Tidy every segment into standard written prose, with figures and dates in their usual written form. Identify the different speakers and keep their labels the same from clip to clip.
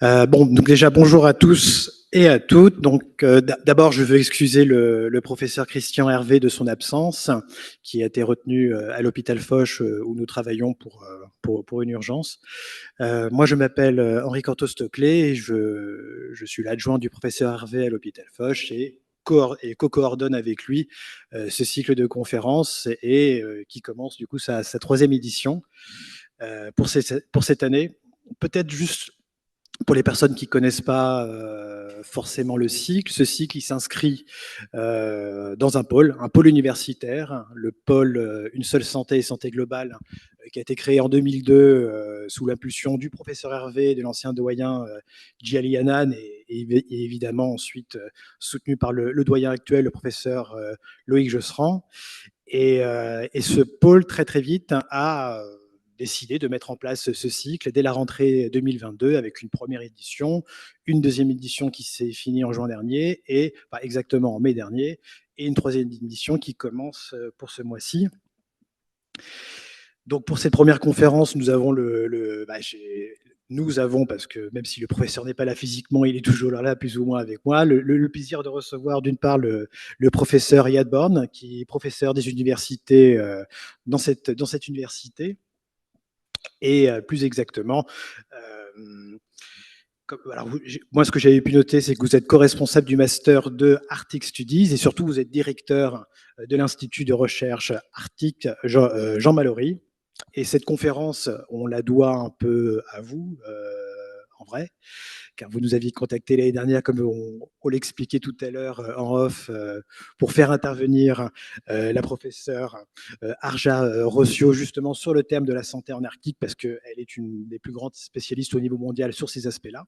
Speaker 1: Bon, donc déjà bonjour à tous et à toutes. Donc d'abord, je veux excuser le professeur Christian Hervé de son absence, qui a été retenu à l'hôpital Foch où nous travaillons pour une urgence. Moi, je m'appelle Henri Cortot-Stoclet et je suis l'adjoint du professeur Hervé à l'hôpital Foch et co-coordonne avec lui ce cycle de conférences et qui commence du coup sa troisième édition pour cette année. Peut-être juste pour les personnes qui ne connaissent pas forcément le cycle, ce cycle il s'inscrit dans un pôle universitaire, le pôle Une seule santé et santé globale, qui a été créé en 2002 sous l'impulsion du professeur Hervé et de l'ancien doyen Djali Hanan et évidemment ensuite soutenu par le doyen actuel, le professeur Loïc Josserand. Et ce pôle, très très vite, a décidé de mettre en place ce cycle dès la rentrée 2022 avec une première édition, une deuxième édition qui s'est finie en juin dernier, et pas exactement en mai dernier, et une troisième édition qui commence pour ce mois-ci. Donc pour cette première conférence, nous avons nous avons, parce que même si le professeur n'est pas là physiquement, il est toujours là plus ou moins avec moi, le plaisir de recevoir d'une part le professeur Borm, qui est professeur des universités dans cette université, et plus exactement, alors moi ce que j'avais pu noter, c'est que vous êtes co-responsable du master de Arctique Studies, et surtout vous êtes directeur de l'Institut de recherche Arctique Jean Mallory. Et cette conférence, on la doit un peu à vous, en vrai, car vous nous aviez contacté l'année dernière, comme on l'expliquait tout à l'heure en off, pour faire intervenir la professeure Arja Rautio, justement sur le thème de la santé en Arctique, parce qu'elle est une des plus grandes spécialistes au niveau mondial sur ces aspects-là.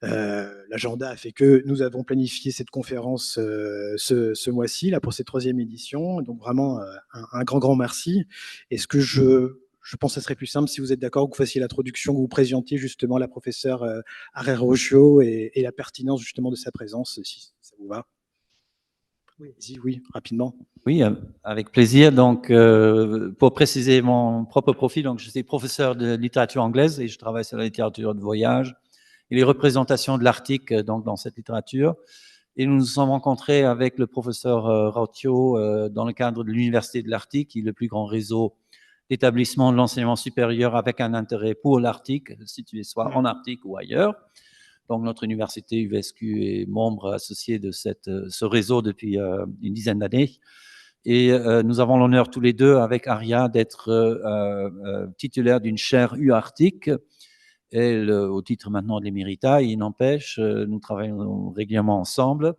Speaker 1: L'agenda a fait que nous avons planifié cette conférence ce mois-ci, là, pour cette troisième édition. Donc vraiment, un grand merci. Et ce que je pense que ce serait plus simple, si vous êtes d'accord, que vous fassiez l'introduction, que vous présentiez justement la professeure Arja Rautio et la pertinence justement de sa présence, si ça vous va. Oui, rapidement.
Speaker 2: Oui, avec plaisir. Donc, pour préciser mon propre profil, donc je suis professeur de littérature anglaise et je travaille sur la littérature de voyage et les représentations de l'Arctique donc dans cette littérature. Et nous nous sommes rencontrés avec le professeur Rautio dans le cadre de l'Université de l'Arctique, qui est le plus grand réseau d'établissements de l'enseignement supérieur avec un intérêt pour l'Arctique, situé soit en Arctique ou ailleurs. Donc, notre université UVSQ est membre associé de ce réseau depuis une dizaine d'années. Et nous avons l'honneur tous les deux, avec Arja, d'être titulaire d'une chaire U-Arctique. Elle, au titre maintenant de l'émérite, il n'empêche, nous travaillons régulièrement ensemble.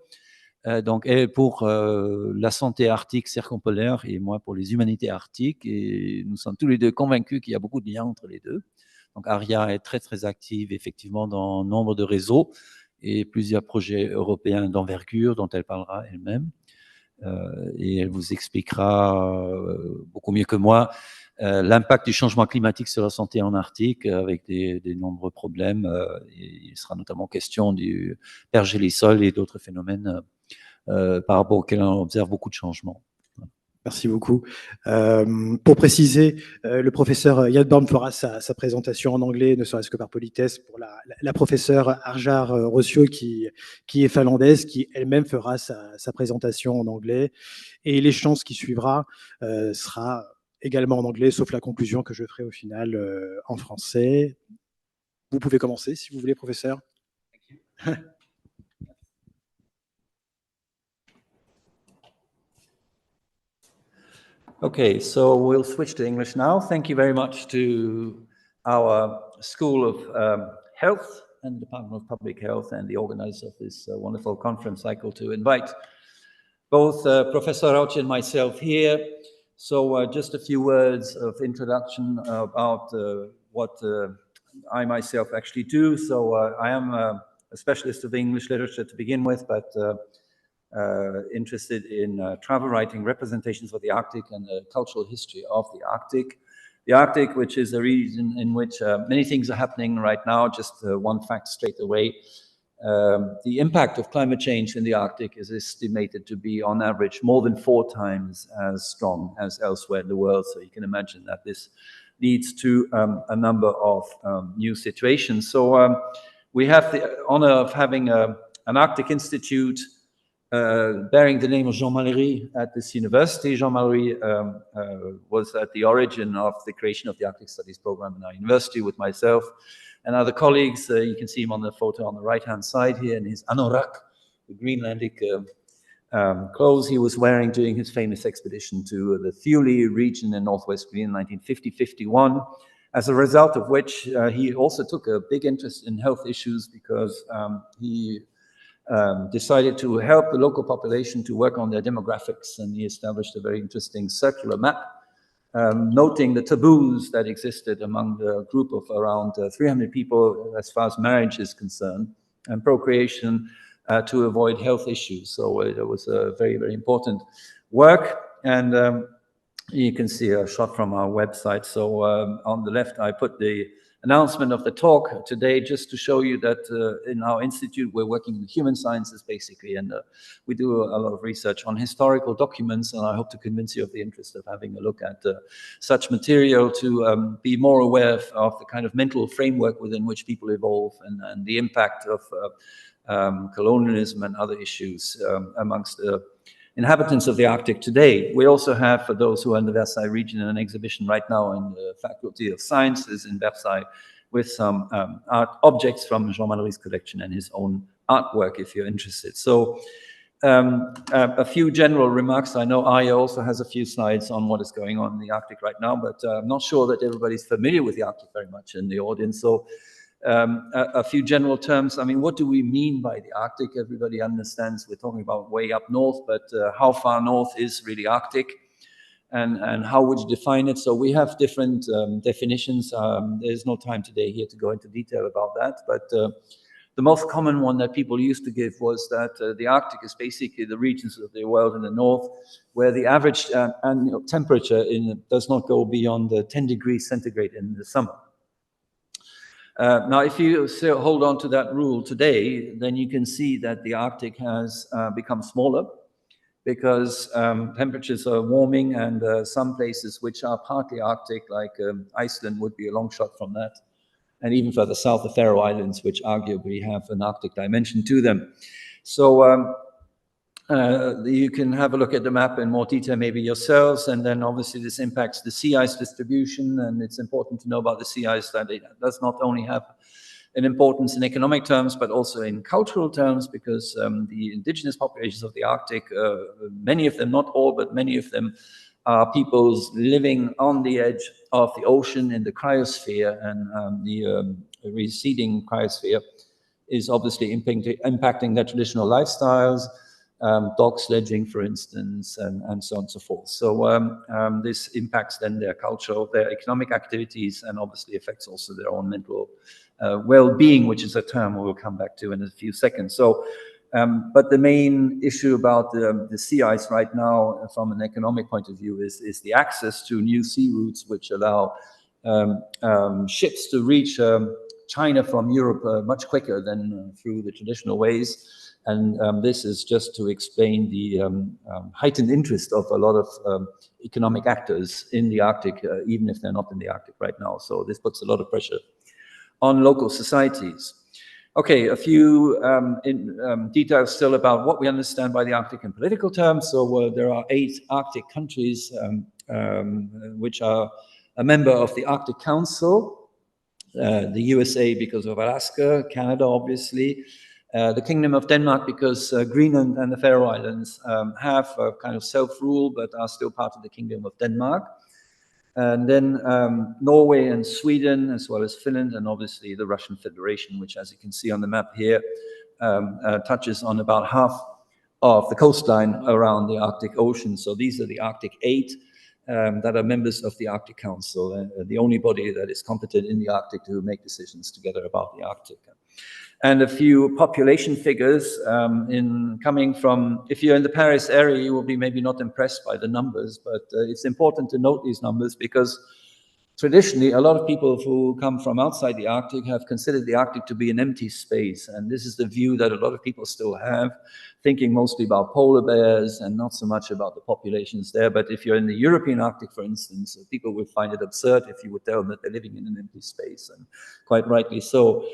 Speaker 2: Donc, elle pour la santé arctique circumpolaire et moi pour les humanités arctiques. Et nous sommes tous les deux convaincus qu'il y a beaucoup de liens entre les deux. Donc, Arja est très, très active, effectivement, dans nombre de réseaux et plusieurs projets européens d'envergure dont elle parlera elle-même. Et elle vous expliquera beaucoup mieux que moi l'impact du changement climatique sur la santé en Arctique avec des nombreux problèmes. Et il sera notamment question du pergélisol et d'autres phénomènes par rapport auxquels on observe beaucoup de changements.
Speaker 1: Merci beaucoup. Pour préciser, le professeur Borm fera sa présentation en anglais, ne serait-ce que par politesse, pour la professeure Arja Rautio, qui est finlandaise, qui elle-même fera sa présentation en anglais. Et l'échange qui suivra sera également en anglais, sauf la conclusion que je ferai au final en français. Vous pouvez commencer, si vous voulez, professeur.
Speaker 2: Okay, so we'll switch to English now. Thank you very much to our School of Health and Department of Public Health and the organizer of this wonderful conference cycle to invite both Professor Rautio and myself here. So just a few words of introduction about what I myself actually do. So I am a specialist of English literature to begin with, but interested in travel writing, representations of the Arctic, and the cultural history of the Arctic. The Arctic, which is a region in which many things are happening right now. Just one fact straight away. The impact of climate change in the Arctic is estimated to be, on average, more than 4 times as strong as elsewhere in the world. So you can imagine that this leads to a number of new situations. So We have the honor of having an Arctic Institute bearing the name of Jean Mallory at this university. Jean Mallory was at the origin of the creation of the Arctic Studies program in our university with myself and other colleagues. You can see him on the photo on the right-hand side here in his anorak, the Greenlandic clothes he was wearing during his famous expedition to the Thule region in northwest Greenland in 1950-51, as a result of which he also took a big interest in health issues because he decided to help the local population to work on their demographics, and he established a very interesting circular map noting the taboos that existed among the group of around 300 people as far as marriage is concerned and procreation to avoid health issues. So it was a very, very important work, and you can see a shot from our website. So on the left, I put the announcement of the talk today just to show you that in our institute, we're working in human sciences basically, and we do a lot of research on historical documents, and I hope to convince you of the interest of having a look at such material to be more aware of the kind of mental framework within which people evolve and the impact of colonialism and other issues amongst the inhabitants of the Arctic today. We also have, for those who are in the Versailles region, an exhibition right now in the Faculty of Sciences in Versailles with some art objects from Jean Mallory's collection and his own artwork, if you're interested. So a few general remarks. I know Arja also has a few slides on what is going on in the Arctic right now, but I'm not sure that everybody's familiar with the Arctic very much in the audience. So a few general terms. I mean, what do we mean by the Arctic? Everybody understands we're talking about way up north, but how far north is really Arctic? And how would you define it? So we have different definitions. There's no time today here to go into detail about that, but the most common one that people used to give was that the Arctic is basically the regions of the world in the north where the average annual temperature does not go beyond 10 degrees centigrade in the summer. Now, if you still hold on to that rule today, then you can see that the Arctic has become smaller because temperatures are warming, and some places which are partly Arctic, like Iceland, would be a long shot from that. And even further south, the Faroe Islands, which arguably have an Arctic dimension to them. So you can have a look at the map in more detail, maybe yourselves, and then obviously this impacts the sea ice distribution, and it's important to know about the sea ice that it does not only have an importance in economic terms, but also in cultural terms, because the indigenous populations of the Arctic, many of them, not all, but many of them, are peoples living on the edge of the ocean in the cryosphere, and the receding cryosphere is obviously impacting their traditional lifestyles, dog sledging, for instance, and so on and so forth. So this impacts then their culture, their economic activities, and obviously affects also their own mental well-being, which is a term we'll come back to in a few seconds. So, but the main issue about the sea ice right now, from an economic point of view, is the access to new sea routes, which allow ships to reach China from Europe much quicker than through the traditional ways. And this is just to explain the heightened interest of a lot of economic actors in the Arctic, even if they're not in the Arctic right now. So this puts a lot of pressure on local societies. Okay, a few details still about what we understand by the Arctic in political terms. So there are 8 Arctic countries which are a member of the Arctic Council. The USA because of Alaska, Canada obviously, the Kingdom of Denmark because Greenland and the Faroe Islands have a kind of self-rule but are still part of the Kingdom of Denmark. And then Norway and Sweden, as well as Finland, and obviously the Russian Federation, which, as you can see on the map here, touches on about half of the coastline around the Arctic Ocean. So these are the Arctic 8 that are members of the Arctic Council, the only body that is competent in the Arctic to make decisions together about the Arctic. And a few population figures coming from, if you're in the Paris area, you will be maybe not impressed by the numbers, but it's important to note these numbers because traditionally a lot of people who come from outside the Arctic have considered the Arctic to be an empty space. And this is the view that a lot of people still have, thinking mostly about polar bears and not so much about the populations there. But if you're in the European Arctic, for instance, people would find it absurd if you would tell them that they're living in an empty space, and quite rightly so.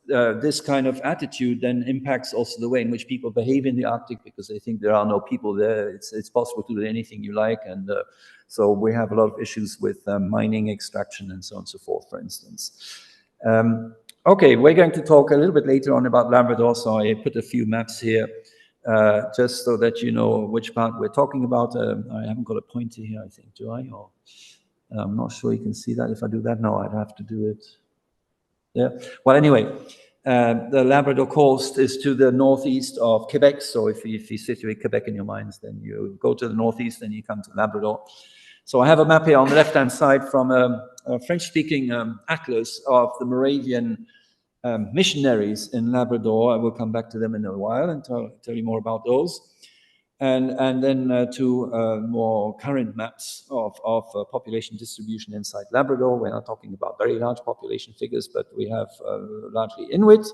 Speaker 2: This kind of attitude then impacts also the way in which people behave in the Arctic, because they think there are no people there. It's possible to do anything you like, and so we have a lot of issues with mining, extraction, and so on and so forth, for instance. Okay, we're going to talk a little bit later on about Labrador, so I put a few maps here just so that you know which part we're talking about. I haven't got a pointer here, I think, do I? Or, I'm not sure you can see that. If I do that, no, I'd have to do it. Yeah. Well, anyway, the Labrador coast is to the northeast of Quebec. So if you situate Quebec in your minds, then you go to the northeast and you come to Labrador. So I have a map here on the left-hand side from a French-speaking atlas of the Moravian missionaries in Labrador. I will come back to them in a while and tell you more about those. And then two more current maps of population distribution inside Labrador. We're not talking about very large population figures, but we have largely Inuit.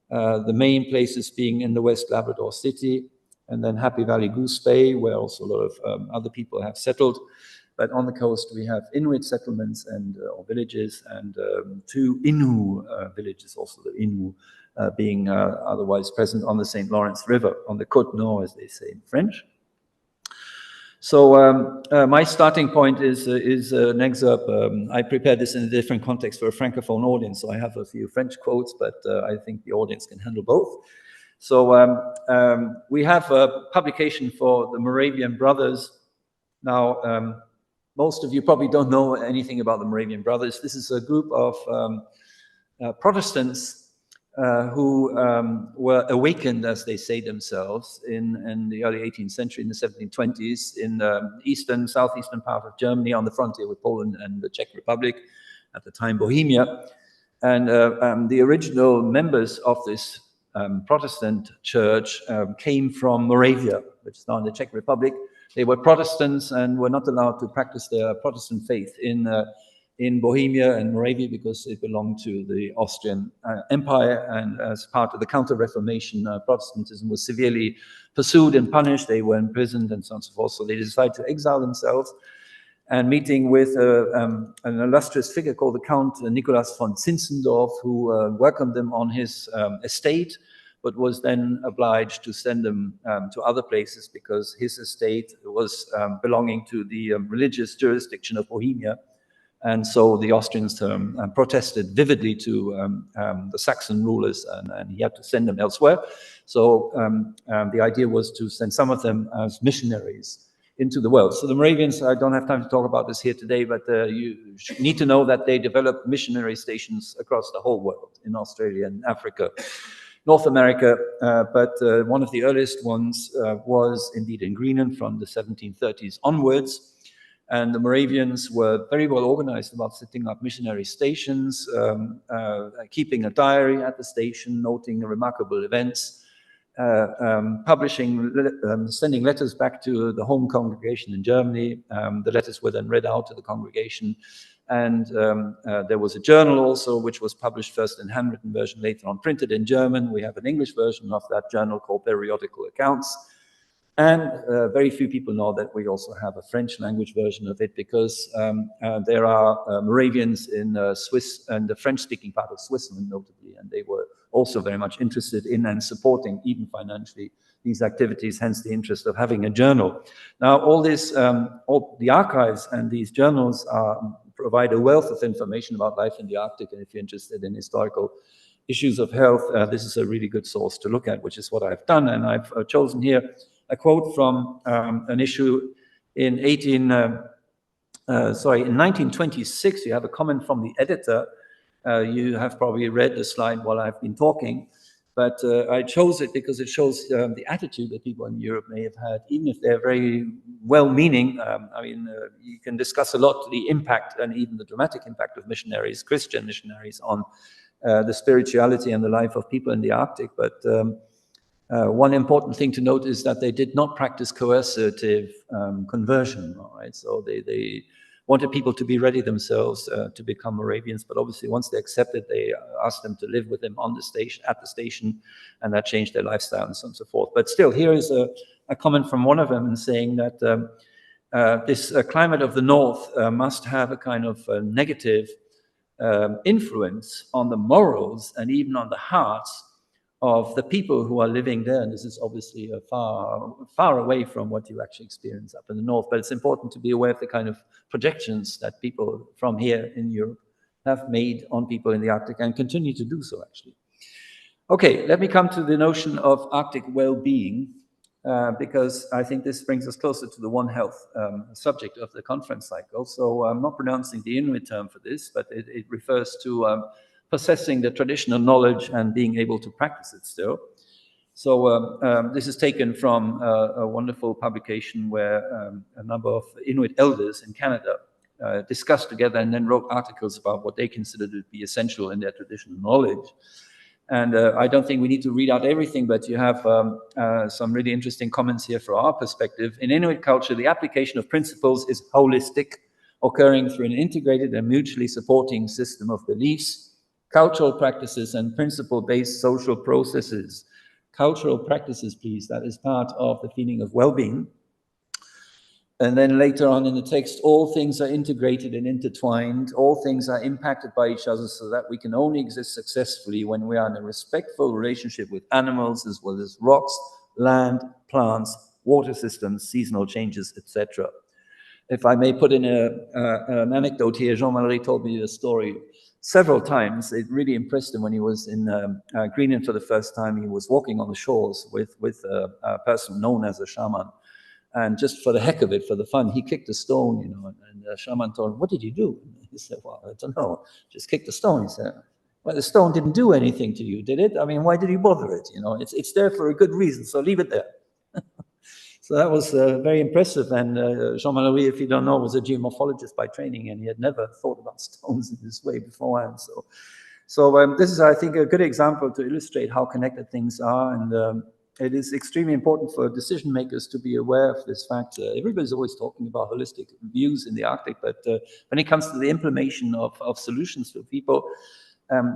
Speaker 2: The main places being in the West Labrador City, and then Happy Valley Goose Bay, where also a lot of other people have settled. But on the coast, we have Inuit settlements and or villages, and two Innu villages, also the Innu being otherwise present on the St. Lawrence River, on the Côte Nord, as they say in French. So my starting point is an excerpt. I prepared this in a different context for a Francophone audience, so I have a few French quotes, but I think the audience can handle both. So we have a publication for the Moravian Brothers. Now, most of you probably don't know anything about the Moravian Brothers. This is a group of Protestants who were awakened, as they say themselves, in the early 18th century, in the 1720s, in the southeastern part of Germany, on the frontier with Poland and the Czech Republic, at the time Bohemia. And the original members of this Protestant church came from Moravia, which is now in the Czech Republic. They were Protestants and were not allowed to practice their Protestant faith in Bohemia and Moravia because it belonged to the Austrian Empire, and as part of the Counter-Reformation, Protestantism was severely pursued and punished. They were imprisoned and so on and so forth. So they decided to exile themselves, and meeting with an illustrious figure called the Count Nicholas von Zinzendorf, who welcomed them on his estate, but was then obliged to send them to other places because his estate was belonging to the religious jurisdiction of Bohemia. And so the Austrians protested vividly to the Saxon rulers, and he had to send them elsewhere. So the idea was to send some of them as missionaries into the world. So the Moravians, I don't have time to talk about this here today, but you need to know that they developed missionary stations across the whole world, in Australia and Africa, North America, but one of the earliest ones was indeed in Greenland from the 1730s onwards. And the Moravians were very well organized about setting up missionary stations, keeping a diary at the station, noting remarkable events, publishing, sending letters back to the home congregation in Germany. The letters were then read out to the congregation. And there was a journal also, which was published first in handwritten version, later on printed in German. We have an English version of that journal called Periodical Accounts. And very few people know that we also have a French language version of it, because there are Moravians in Swiss and the French-speaking part of Switzerland, notably, and they were also very much interested in and supporting, even financially, these activities, hence the interest of having a journal. Now, all this, all the archives and these journals provide a wealth of information about life in the Arctic, and if you're interested in historical issues of health, this is a really good source to look at, which is what I've done. And I've chosen here a quote from an issue in 1926. You have a comment from the editor. You have probably read the slide while I've been talking, but I chose it because it shows the attitude that people in Europe may have had, even if they're very well-meaning. I mean, you can discuss a lot the impact and even the dramatic impact of missionaries, Christian missionaries, on the spirituality and the life of people in the Arctic, but one important thing to note is that they did not practice coercive conversion. Right? So they wanted people to be ready themselves to become Moravians, but obviously once they accepted, they asked them to live with them on the station, at the station, and that changed their lifestyle and so on and so forth. But still, here is a comment from one of them in saying that this climate of the North must have a kind of negative influence on the morals and even on the hearts of the people who are living there. And this is obviously far away from what you actually experience up in the north, but it's important to be aware of the kind of projections that people from here in Europe have made on people in the Arctic and continue to do so, actually. Okay, let me come to the notion of Arctic well-being, because I think this brings us closer to the One Health subject of the conference cycle. So I'm not pronouncing the Inuit term for this, but it refers to possessing the traditional knowledge and being able to practice it still. So this is taken from a wonderful publication where a number of Inuit elders in Canada discussed together and then wrote articles about what they considered to be essential in their traditional knowledge. And I don't think we need to read out everything, but you have some really interesting comments here from our perspective. In Inuit culture, the application of principles is holistic, occurring through an integrated and mutually supporting system of beliefs, cultural practices, and principle-based social processes. Cultural practices, please, that is part of the feeling of well-being. And then later on in the text, all things are integrated and intertwined. All things are impacted by each other so that we can only exist successfully when we are in a respectful relationship with animals as well as rocks, land, plants, water systems, seasonal changes, etc. If I may put in an anecdote here, Jean-Marie told me a story several times. It really impressed him when he was in Greenland for the first time. He was walking on the shores with a person known as a shaman. And just for the heck of it, for the fun, he kicked a stone, you know, and the shaman told him, "What did you do?" And he said, "Well, I don't know, just kicked the stone." He said, "Well, the stone didn't do anything to you, did it? I mean, why did you bother it? You know, it's there for a good reason, so leave it there." So that was very impressive. And Jean-Marie, if you don't know, was a geomorphologist by training, and he had never thought about stones in this way beforehand. So this is, I think, a good example to illustrate how connected things are. And it is extremely important for decision makers to be aware of this fact. Everybody's always talking about holistic views in the Arctic, but when it comes to the implementation of solutions for people,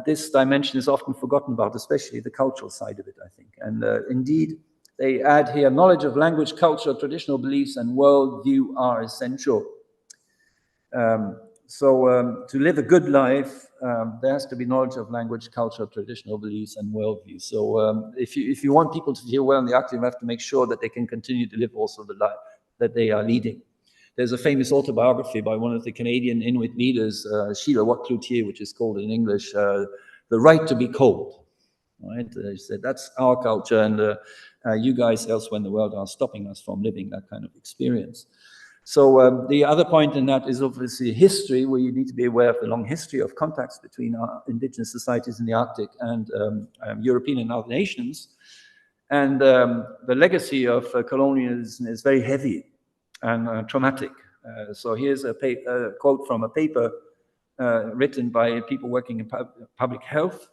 Speaker 2: this dimension is often forgotten about, especially the cultural side of it, I think. And indeed, they add here, knowledge of language, culture, traditional beliefs, and worldview are essential. So to live a good life, there has to be knowledge of language, culture, traditional beliefs, and worldview. So if you want people to feel well in the Arctic, you have to make sure that they can continue to live also the life that they are leading. There's a famous autobiography by one of the Canadian Inuit leaders, Sheila Cloutier, which is called in English, The Right to Be Cold. Right? She said, that's our culture, and you guys elsewhere in the world are stopping us from living that kind of experience. So the other point in that is obviously history, where you need to be aware of the long history of contacts between our indigenous societies in the Arctic and European and other nations. And the legacy of colonialism is very heavy and traumatic. So here's a quote from a paper written by people working in public health,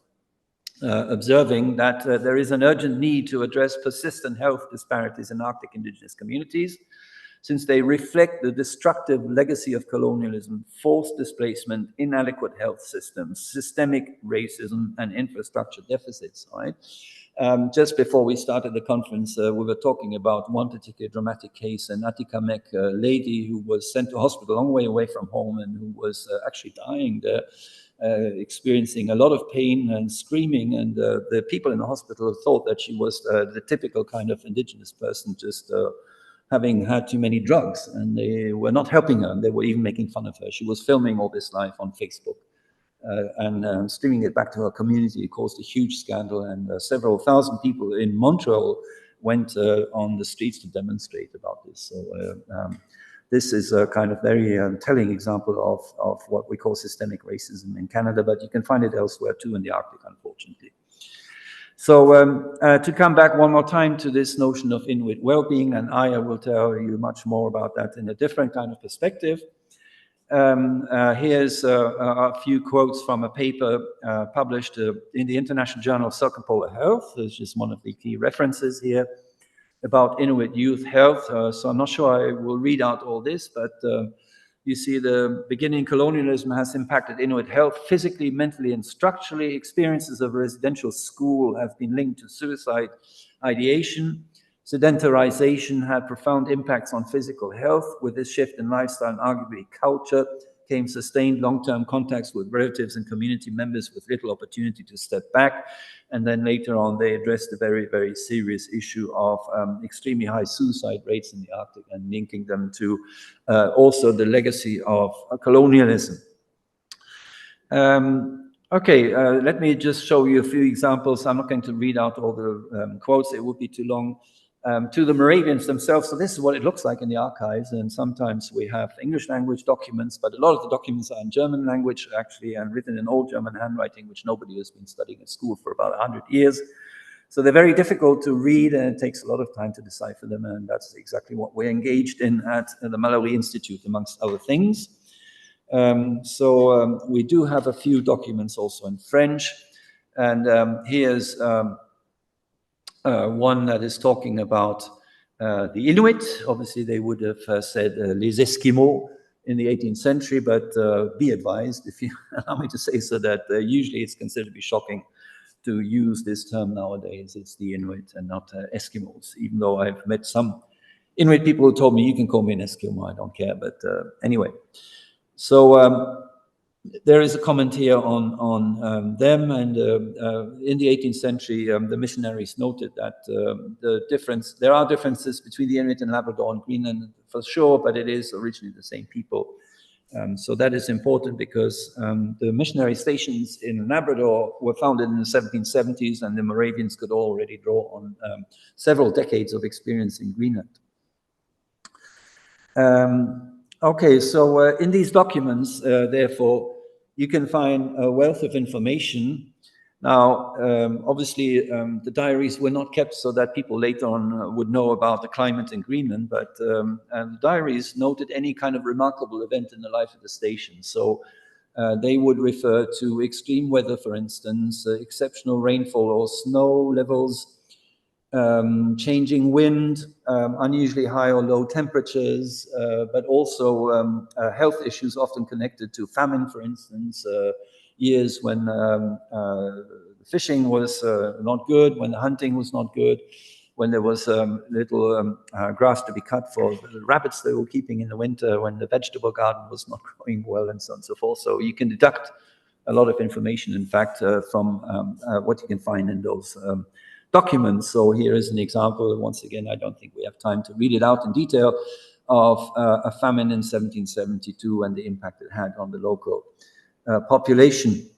Speaker 2: observing that there is an urgent need to address persistent health disparities in Arctic indigenous communities, since they reflect the destructive legacy of colonialism, forced displacement, inadequate health systems, systemic racism, and infrastructure deficits, right? Just before we started the conference, we were talking about one particular dramatic case, an Atikamekw lady who was sent to hospital a long way away from home and who was actually dying there, experiencing a lot of pain and screaming, and the people in the hospital thought that she was the typical kind of indigenous person, just having had too many drugs, and they were not helping her, and they were even making fun of her. She was filming all this life on Facebook and streaming it back to her community. It caused a huge scandal, and several thousand people in Montreal went on the streets to demonstrate about this. So this is a kind of very telling example of what we call systemic racism in Canada, but you can find it elsewhere too in the Arctic, unfortunately. So to come back one more time to this notion of Inuit well-being, and I will tell you much more about that in a different kind of perspective. Here's a few quotes from a paper published in the International Journal of Circumpolar Health, which is one of the key references here, about Inuit youth health. So I'm not sure I will read out all this, but you see the beginning colonialism has impacted Inuit health physically, mentally, and structurally. Experiences of residential school have been linked to suicide ideation. Sedentarization had profound impacts on physical health. With this shift in lifestyle and arguably culture, came sustained long-term contacts with relatives and community members with little opportunity to step back. And then later on, they addressed the very, very serious issue of extremely high suicide rates in the Arctic and linking them to also the legacy of colonialism. Okay, let me just show you a few examples. I'm not going to read out all the quotes, it would be too long. To the Moravians themselves, so this is what it looks like in the archives, and sometimes we have English language documents, but a lot of the documents are in German language, actually, and written in old German handwriting, which nobody has been studying at school for about 100 years. So they're very difficult to read, and it takes a lot of time to decipher them, and that's exactly what we're engaged in at the Mallory Institute, amongst other things. We do have a few documents also in French, and here's one that is talking about the Inuit. Obviously, they would have said les Eskimos in the 18th century, but be advised, if you allow me to say so, that usually it's considered to be shocking to use this term nowadays. It's the Inuit and not Eskimos, even though I've met some Inuit people who told me, you can call me an Eskimo, I don't care, but anyway. So there is a comment here on them, and in the 18th century, the missionaries noted that there are differences between the Inuit and Labrador and Greenland for sure, but it is originally the same people. So that is important because the missionary stations in Labrador were founded in the 1770s, and the Moravians could already draw on several decades of experience in Greenland. Okay, so in these documents, therefore, you can find a wealth of information. Now, obviously, the diaries were not kept so that people later on would know about the climate in Greenland, but the diaries noted any kind of remarkable event in the life of the station. So they would refer to extreme weather, for instance, exceptional rainfall or snow levels, changing wind, unusually high or low temperatures, but also health issues often connected to famine, for instance, years when fishing was not good, when the hunting was not good, when there was little grass to be cut for the rabbits they were keeping in the winter, when the vegetable garden was not growing well, and so on and so forth. So you can deduct a lot of information, in fact, from what you can find in those documents. So here is an example. Once again, I don't think we have time to read it out in detail, of a famine in 1772 and the impact it had on the local population.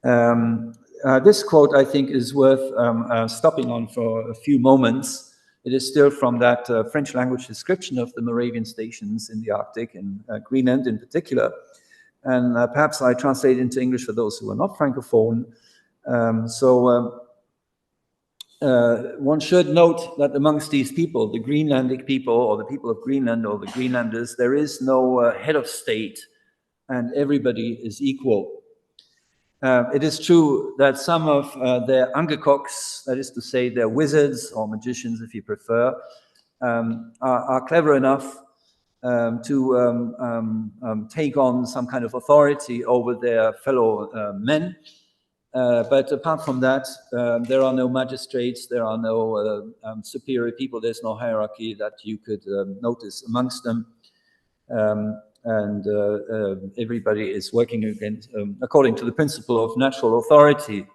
Speaker 2: This quote, I think, is worth stopping on for a few moments. It is still from that French language description of the Moravian stations in the Arctic, and Greenland in particular. And perhaps I translate into English for those who are not Francophone. One should note that amongst these people, the Greenlandic people, or the people of Greenland, or the Greenlanders, there is no head of state, and everybody is equal. It is true that some of their Angekoks, that is to say their wizards or magicians if you prefer, are clever enough to take on some kind of authority over their fellow men. But apart from that, there are no magistrates, there are no superior people, there's no hierarchy that you could notice amongst them. Everybody is working according to the principle of natural authority.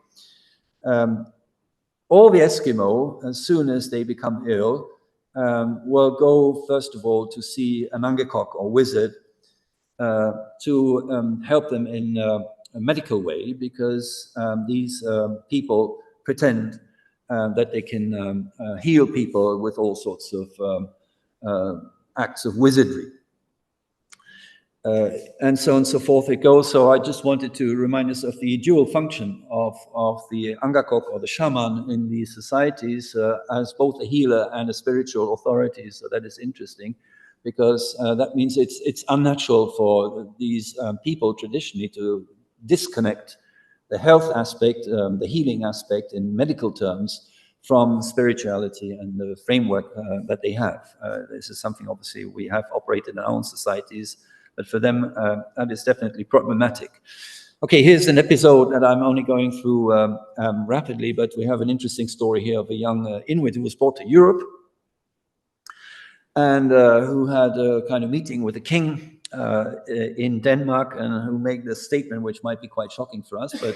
Speaker 2: All the Eskimo, as soon as they become ill, will go, first of all, to see an Angekok or wizard to help them in a medical way, because these people pretend that they can heal people with all sorts of acts of wizardry. And so on and so forth it goes. So I just wanted to remind us of the dual function of the Angakok or the shaman in these societies as both a healer and a spiritual authority. So that is interesting, because that means it's unnatural for these people traditionally to disconnect the health aspect, the healing aspect in medical terms, from spirituality and the framework that they have. This is something obviously we have operated in our own societies, but for them that is definitely problematic. Okay, here's an episode that I'm only going through rapidly, but we have an interesting story here of a young Inuit who was brought to Europe and who had a kind of meeting with the king. in Denmark, and who make the statement, which might be quite shocking for us, but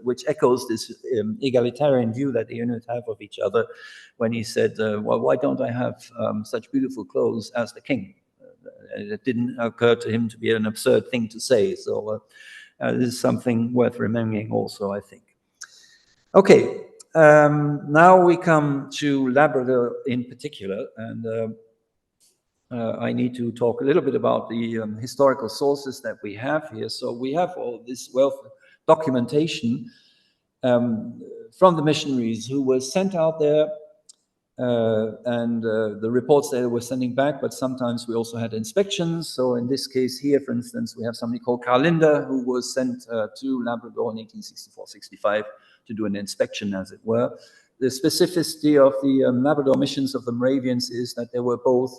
Speaker 2: which echoes this egalitarian view that the Inuit have of each other, when he said, well, why don't I have such beautiful clothes as the king? It didn't occur to him to be an absurd thing to say. So this is something worth remembering also, I think. Okay, now we come to Labrador in particular, and I need to talk a little bit about the historical sources that we have here. So we have all this wealth of documentation from the missionaries who were sent out there, and the reports they were sending back, but sometimes we also had inspections. So in this case here, for instance, we have somebody called Carlinda, who was sent to Labrador in 1864-65 to do an inspection, as it were. The specificity of the Labrador missions of the Moravians is that they were both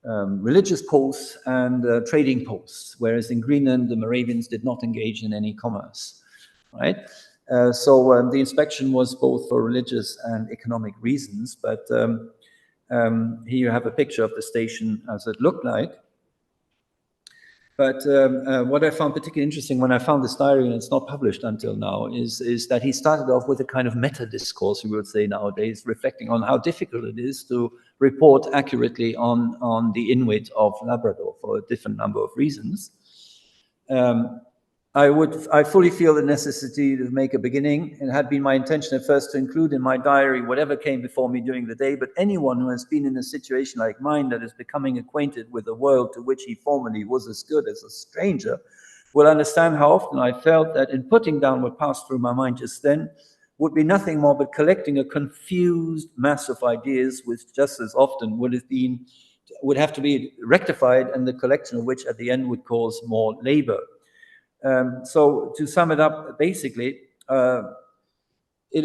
Speaker 2: religious posts and trading posts, whereas in Greenland, the Moravians did not engage in any commerce, right? So the inspection was both for religious and economic reasons, but here you have a picture of the station as it looked like. But what I found particularly interesting when I found this diary, and it's not published until now, is that he started off with a kind of meta-discourse, we would say nowadays, reflecting on how difficult it is to report accurately on the Inuit of Labrador for a different number of reasons. I fully feel the necessity to make a beginning. It had been my intention at first to include in my diary whatever came before me during the day, but anyone who has been in a situation like mine, that is becoming acquainted with a world to which he formerly was as good as a stranger, will understand how often I felt that in putting down what passed through my mind just then would be nothing more but collecting a confused mass of ideas, which just as often would have to be rectified, and the collection of which at the end would cause more labor. So to sum it up, basically, he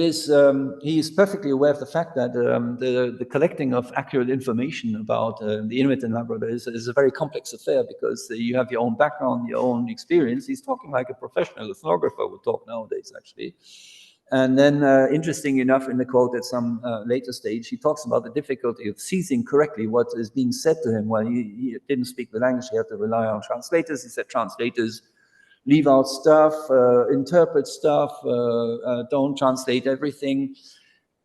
Speaker 2: is perfectly aware of the fact that the collecting of accurate information about the Inuit in Labrador is a very complex affair, because you have your own background, your own experience. He's talking like a professional ethnographer would talk nowadays, actually. And then, interesting enough, in the quote at some later stage, he talks about the difficulty of seizing correctly what is being said to him. Well, he didn't speak the language, he had to rely on translators. He said translators leave out stuff, interpret stuff, don't translate everything,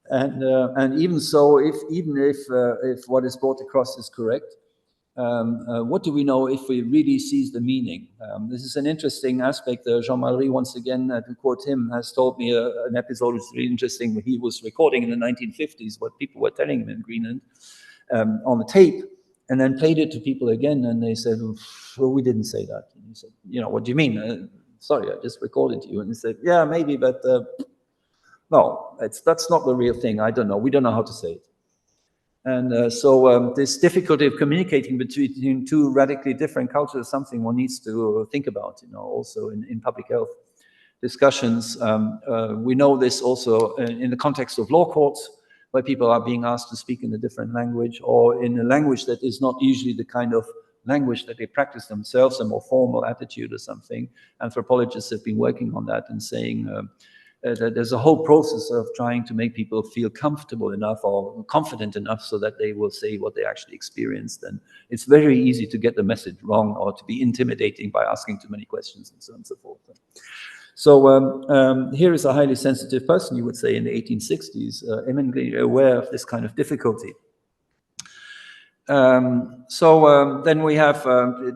Speaker 2: and even so, even if what is brought across is correct, what do we know if we really seize the meaning? This is an interesting aspect. Jean-Marie, once again, to quote him, has told me an episode which is really interesting. When he was recording in the 1950s what people were telling him in Greenland on the tape, and then played it to people again, and they said, well, we didn't say that. And he said, what do you mean? Sorry, I just recorded you. And he said, yeah, maybe, but no, that's not the real thing. I don't know. We don't know how to say it. And so this difficulty of communicating between two radically different cultures is something one needs to think about, also in public health discussions. We know this also in the context of law courts, where people are being asked to speak in a different language, or in a language that is not usually the kind of language that they practice themselves, a more formal attitude or something. Anthropologists have been working on that and saying that there's a whole process of trying to make people feel comfortable enough or confident enough so that they will say what they actually experienced. And it's very easy to get the message wrong, or to be intimidating by asking too many questions, and so on and so forth. So here is a highly sensitive person, you would say, in the 1860s, eminently aware of this kind of difficulty. Then we have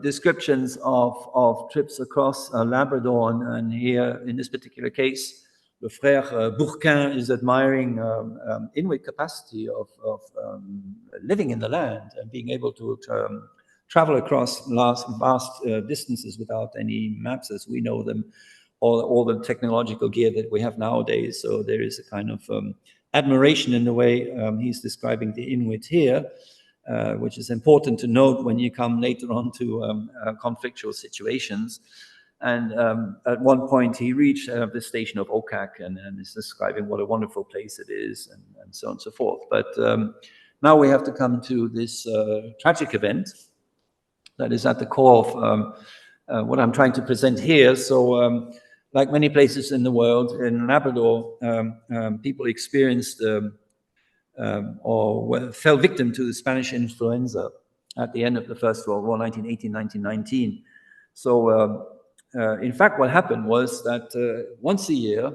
Speaker 2: descriptions of trips across Labrador, and here, in this particular case, the Frère Bourquin is admiring Inuit capacity of living in the land and being able to travel across vast distances without any maps as we know them, all the technological gear that we have nowadays. So there is a kind of admiration in the way he's describing the Inuit here, which is important to note when you come later on to conflictual situations. And at one point he reached the station of Okak and is describing what a wonderful place it is, and so on and so forth. But now we have to come to this tragic event that is at the core of what I'm trying to present here. So like many places in the world, in Labrador, people experienced or fell victim to the Spanish influenza. at the end of the First World War, 1918, 1919. So in fact, what happened was that once a year,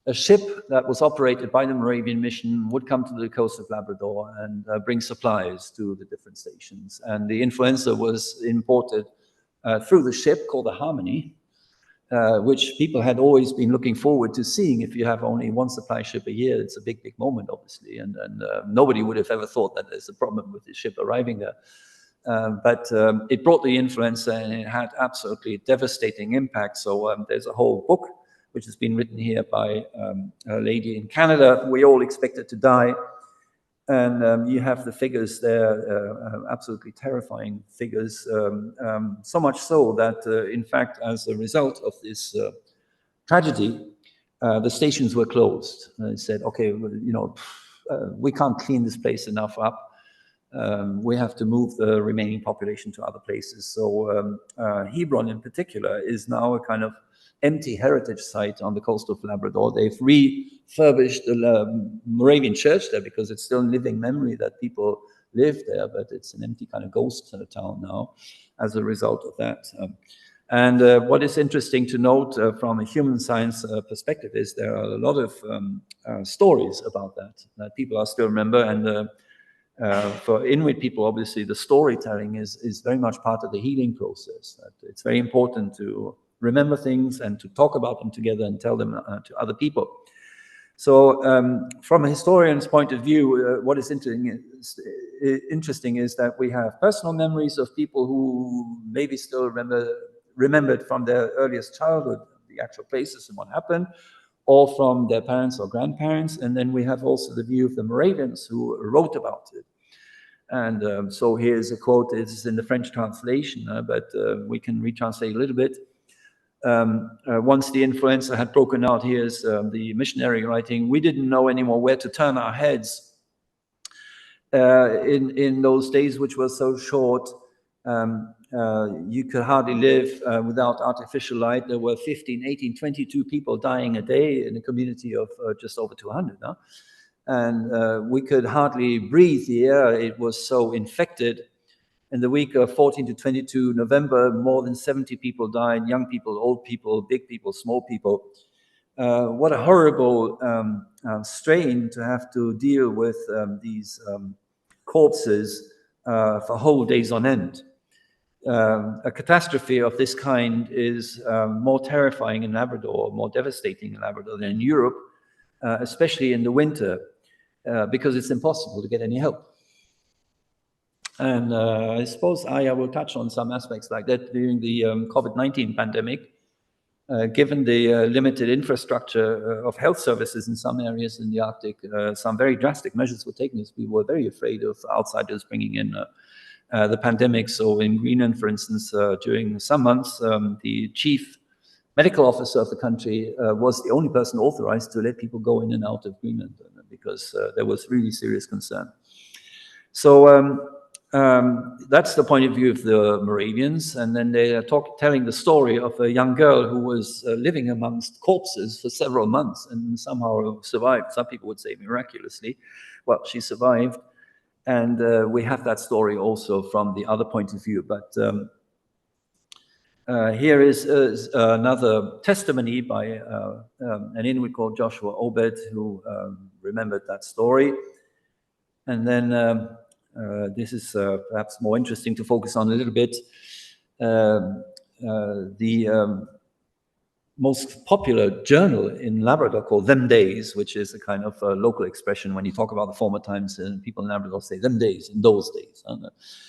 Speaker 2: a ship that was operated by the Moravian Mission would come to the coast of Labrador and bring supplies to the different stations. And the influenza was imported through the ship called the Harmony, which people had always been looking forward to seeing. If you have only one supply ship a year, it's a big, big moment, obviously. And nobody would have ever thought that there's a problem with the ship arriving there. But it brought the influenza, and it had absolutely devastating impact. So there's a whole book which has been written here by a lady in Canada. We all expected to die. And you have the figures there, absolutely terrifying figures, so much so that, in fact, as a result of this tragedy, the stations were closed. They said, okay, you know, we can't clean this place enough up. We have to move the remaining population to other places. So Hebron in particular is now a kind of empty heritage site on the coast of Labrador. They've refurbished the Moravian church there because it's still in living memory that people lived there, but it's an empty kind of ghost town now as a result of that. And what is interesting to note from a human science perspective is there are a lot of stories about that people are still remember. And for Inuit people, obviously, the storytelling is very much part of the healing process. It's very important to remember things and to talk about them together and tell them to other people. So from a historian's point of view, what is interesting is that we have personal memories of people who maybe still remembered from their earliest childhood the actual places and what happened, or from their parents or grandparents. And then we have also the view of the Moravians who wrote about it. And so here's a quote. It's in the French translation, but we can retranslate a little bit. Once the influenza had broken out, here's the missionary writing, we didn't know anymore where to turn our heads. In those days, which were so short, you could hardly live without artificial light. There were 15, 18, 22 people dying a day in a community of just over 200 now. And we could hardly breathe the air. It was so infected. In the week of 14 to 22 November, more than 70 people died, young people, old people, big people, small people. What a horrible strain to have to deal with these corpses for whole days on end. A catastrophe of this kind is more terrifying in Labrador, more devastating in Labrador than in Europe, especially in the winter, because it's impossible to get any help. And I suppose I will touch on some aspects like that during the COVID-19 pandemic. Given the limited infrastructure of health services in some areas in the Arctic, some very drastic measures were taken as we were very afraid of outsiders bringing in the pandemic. So in Greenland, for instance, during some months, the chief medical officer of the country was the only person authorized to let people go in and out of Greenland because there was really serious concern. So that's the point of view of the Moravians. And then they are telling the story of a young girl who was living amongst corpses for several months and somehow survived. Some people would say miraculously. Well, she survived. And we have that story also from the other point of view. But here is another testimony by an Inuit called Joshua Obed, who remembered that story. And then this is perhaps more interesting to focus on a little bit. The most popular journal in Labrador called Them Days, which is a kind of local expression when you talk about the former times, and people in Labrador say them days, in those days.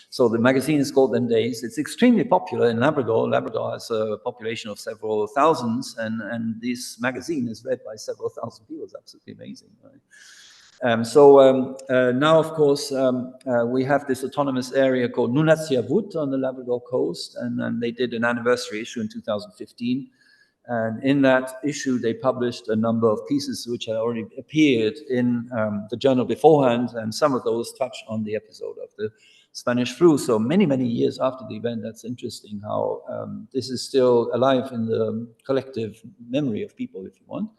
Speaker 2: So the magazine is called Them Days. It's extremely popular in Labrador. Labrador has a population of several thousands, and this magazine is read by several thousand people. It's absolutely amazing, right? Now, of course, we have this autonomous area called Nunatsiavut on the Labrador coast, and they did an anniversary issue in 2015. And in that issue, they published a number of pieces which had already appeared in the journal beforehand, and some of those touch on the episode of the Spanish flu. So many, many years after the event, that's interesting how this is still alive in the collective memory of people, if you want.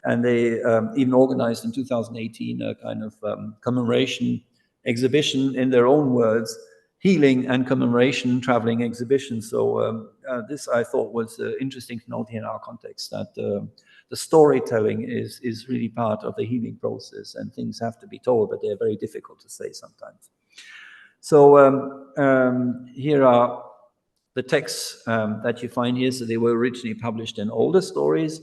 Speaker 2: And they even organized in 2018 a kind of commemoration exhibition, in their own words, healing and commemoration traveling exhibition. So this I thought was interesting to note here in our context, that the storytelling is really part of the healing process, and things have to be told, but they're very difficult to say sometimes. So here are the texts that you find here. So they were originally published in older stories.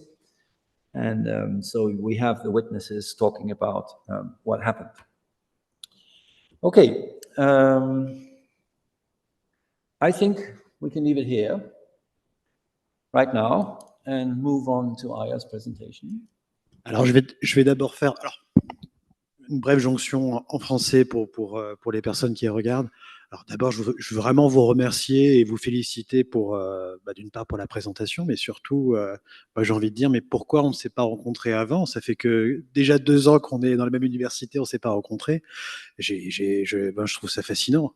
Speaker 2: And so we have the witnesses talking about what happened. Okay. I think we can leave it here right now and move on to Arja's presentation.
Speaker 1: Alors, je vais d'abord faire une brève jonction en français pour les personnes qui regardent. Alors d'abord, je veux vraiment vous remercier et vous féliciter pour, d'une part pour la présentation, mais surtout, j'ai envie de dire, mais pourquoi on ne s'est pas rencontrés avant? Ça fait que déjà 2 ans qu'on est dans la même université, on ne s'est pas rencontrés. Je trouve ça fascinant.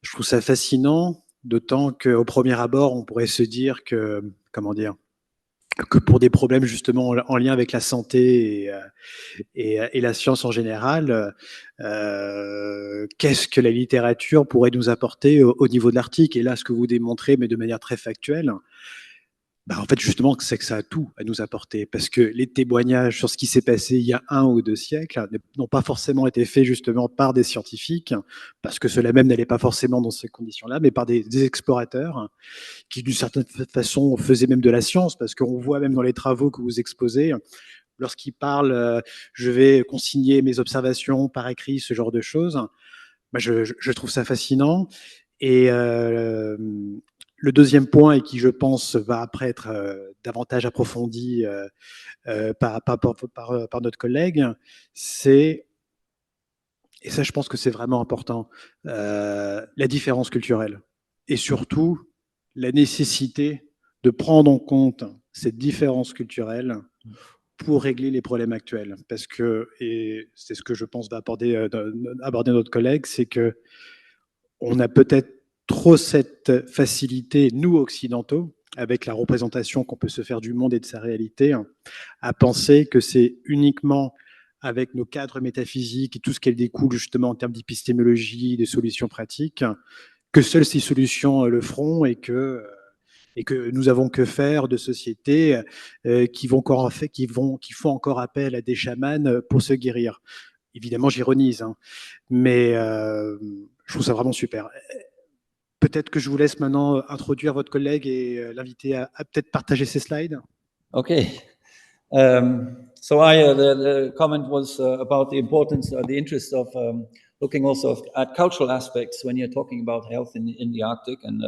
Speaker 1: Je trouve ça fascinant, d'autant qu'au premier abord, on pourrait se dire que, comment dire, que pour des problèmes justement en lien avec la santé et la science en général, qu'est-ce que la littérature pourrait nous apporter au niveau de l'Arctique? Et là, ce que vous démontrez, mais de manière très factuelle, en fait, justement, c'est que ça a tout à nous apporter, parce que les témoignages sur ce qui s'est passé il y a 1 ou 2 siècles n'ont pas forcément été faits justement par des scientifiques, parce que ceux-là même n'allaient pas forcément dans ces conditions-là, mais par des explorateurs qui, d'une certaine façon, faisaient même de la science, parce qu'on voit même dans les travaux que vous exposez, lorsqu'ils parlent, je vais consigner mes observations par écrit, ce genre de choses, je trouve ça fascinant. Et le deuxième point, et qui je pense va après être davantage approfondi par notre collègue, c'est, et ça je pense que c'est vraiment important, la différence culturelle. Et surtout, la nécessité de prendre en compte cette différence culturelle pour régler les problèmes actuels. Parce que, et c'est ce que je pense va aborder notre collègue, c'est que on a peut-être trop cette facilité, nous occidentaux, avec la représentation qu'on peut se faire du monde et de sa réalité, à penser que c'est uniquement avec nos cadres métaphysiques et tout ce qu'elle découle justement en termes d'épistémologie, de solutions pratiques, que seules ces solutions le feront, et que nous avons que faire de sociétés qui font encore appel à des chamans pour se guérir. Évidemment, j'ironise, hein, mais je trouve ça vraiment super. Peut-être que je vous laisse maintenant introduire votre collègue et l'inviter à peut-être partager ses slides.
Speaker 2: Okay. So the comment was about the importance or the interest of looking also at cultural aspects when you're talking about health in the Arctic. And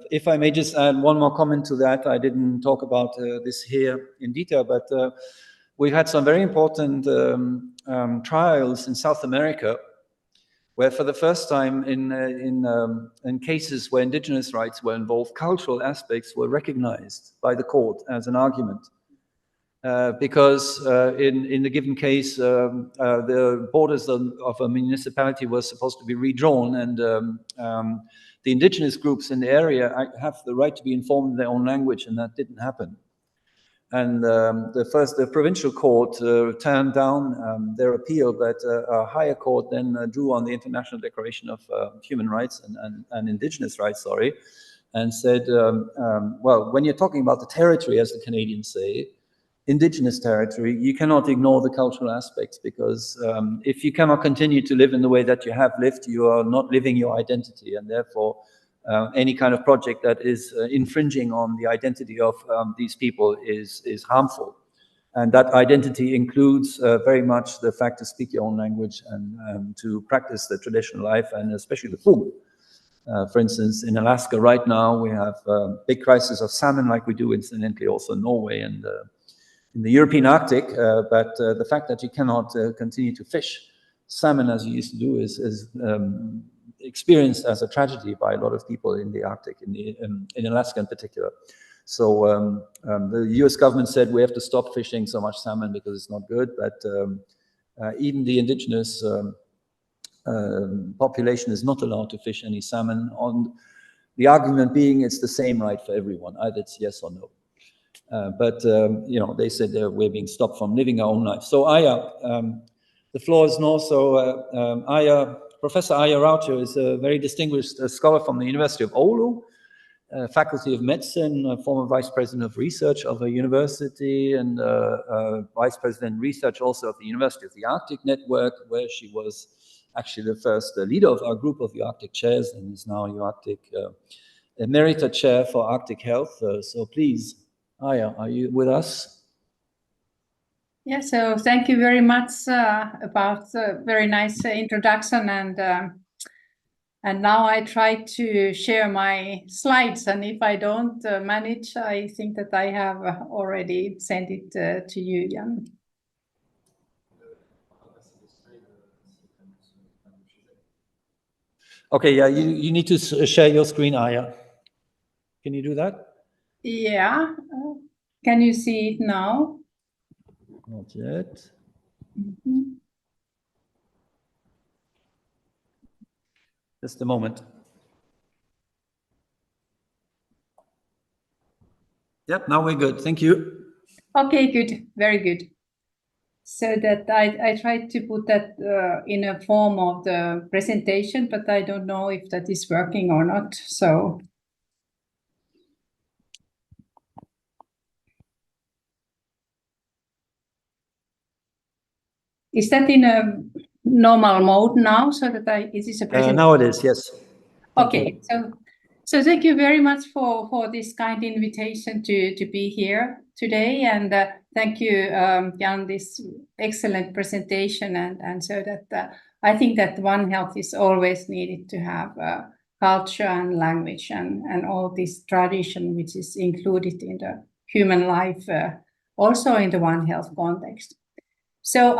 Speaker 2: if I may just add one more comment to that, I didn't talk about this here in detail, but we've had some very important trials in South America, where for the first time in cases where indigenous rights were involved, cultural aspects were recognized by the court as an argument. Because in the given case, the borders of a municipality were supposed to be redrawn, and the indigenous groups in the area have the right to be informed in their own language, and that didn't happen. And the provincial court turned down their appeal, but a higher court then drew on the International Declaration of Human Rights and Indigenous Rights, and said, well, when you're talking about the territory, as the Canadians say, indigenous territory, you cannot ignore the cultural aspects, because if you cannot continue to live in the way that you have lived, you are not living your identity, and therefore any kind of project that is infringing on the identity of these people is harmful. And that identity includes very much the fact to speak your own language and to practice the traditional life, and especially the food. For instance, in Alaska right now, we have a big crisis of salmon, like we do incidentally also in Norway and in the European Arctic, but the fact that you cannot continue to fish salmon as you used to do is experienced as a tragedy by a lot of people in the Arctic, in Alaska in particular. So the US government said we have to stop fishing so much salmon because it's not good, but even the indigenous population is not allowed to fish any salmon, on the argument being it's the same right for everyone, either it's yes or no. But you know, they said we're being stopped from living our own life. So Arja, the floor is now. So Arja Professor Arja Rautio is a very distinguished scholar from the University of Oulu, Faculty of Medicine, former Vice President of Research of a university, and Vice President of Research also of the University of the Arctic Network, where she was actually the first leader of our group of the Arctic chairs, and is now Arctic Emerita Chair for Arctic Health. So please, Arja, are you with us?
Speaker 3: Yeah, so thank you very much about the very nice introduction, and now I try to share my slides, and if I don't manage, I think that I have already sent it to you, Jan.
Speaker 2: Okay, yeah, you need to share your screen, Arja. Can you do that?
Speaker 3: Yeah, can you see it now?
Speaker 2: Not yet.
Speaker 3: Mm-hmm.
Speaker 2: Just a moment. Yep, now we're good. Thank you.
Speaker 3: Okay, good. Very good. So that I tried to put that in a form of the presentation, but I don't know if that is working or not. So is that in a normal mode now, so that it is a presentation?
Speaker 2: Now it is, yes.
Speaker 3: Okay, so thank you very much for this kind invitation to be here today, and thank you, Jan, this excellent presentation, and so that I think that One Health is always needed to have culture and language and all this tradition which is included in the human life, also in the One Health context. So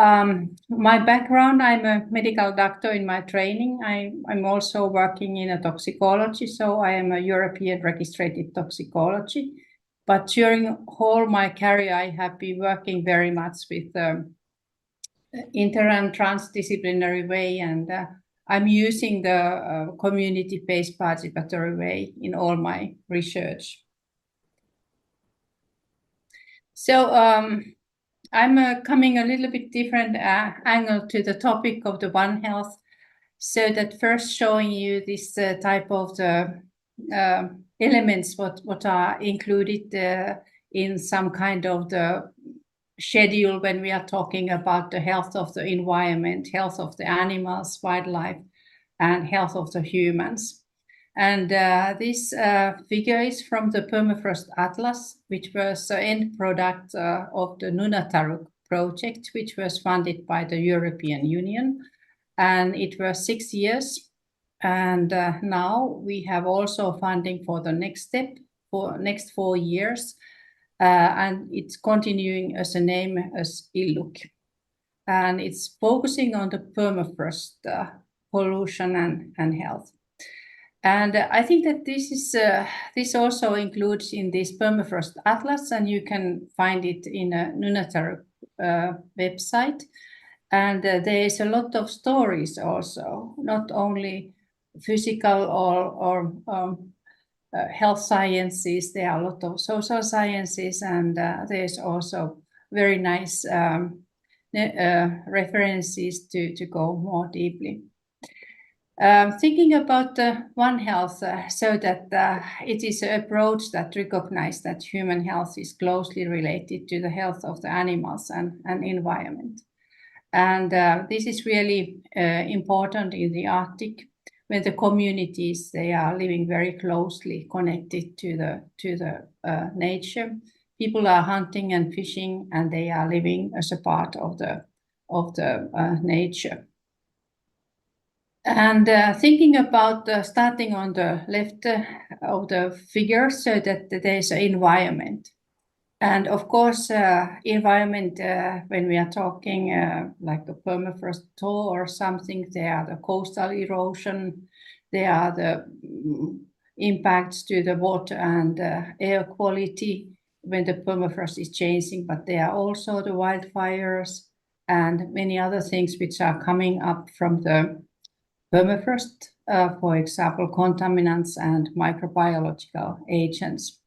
Speaker 3: my background, I'm a medical doctor in my training. I'm also working in a toxicology, so I am a European registered toxicology. But during all my career, I have been working very much with inter and transdisciplinary way, and I'm using the community-based participatory way in all my research. So I'm coming a little bit different angle to the topic of the One Health. So that first showing you this type of the elements what are included in some kind of the schedule when we are talking about the health of the environment, health of the animals, wildlife, and health of the humans. And this figure is from the Permafrost Atlas, which was the end product of the Nunataruk project, which was funded by the European Union. And it was 6 years. And now we have also funding for the next step, for next 4 years. And it's continuing as a name as ILLUC. And it's focusing on the permafrost pollution and health. And I think that this is this also includes in this Permafrost Atlas, and you can find it in a Nunataruk website. And there is a lot of stories also, not only physical or health sciences. There are a lot of social sciences, and there's also very nice references to go more deeply. Thinking about One Health, so that it is an approach that recognizes that human health is closely related to the health of the animals and environment. And this is really important in the Arctic, when the communities, they are living very closely connected to the nature. People are hunting and fishing, and they are living as a part of the nature. And thinking about starting on the left of the figure, so that there's an environment. And of course, environment, when we are talking like the permafrost thaw or something, there are the coastal erosion, there are the impacts to the water and air quality when the permafrost is changing, but there are also the wildfires and many other things which are coming up from the permafrost, for example, contaminants and microbiological agents.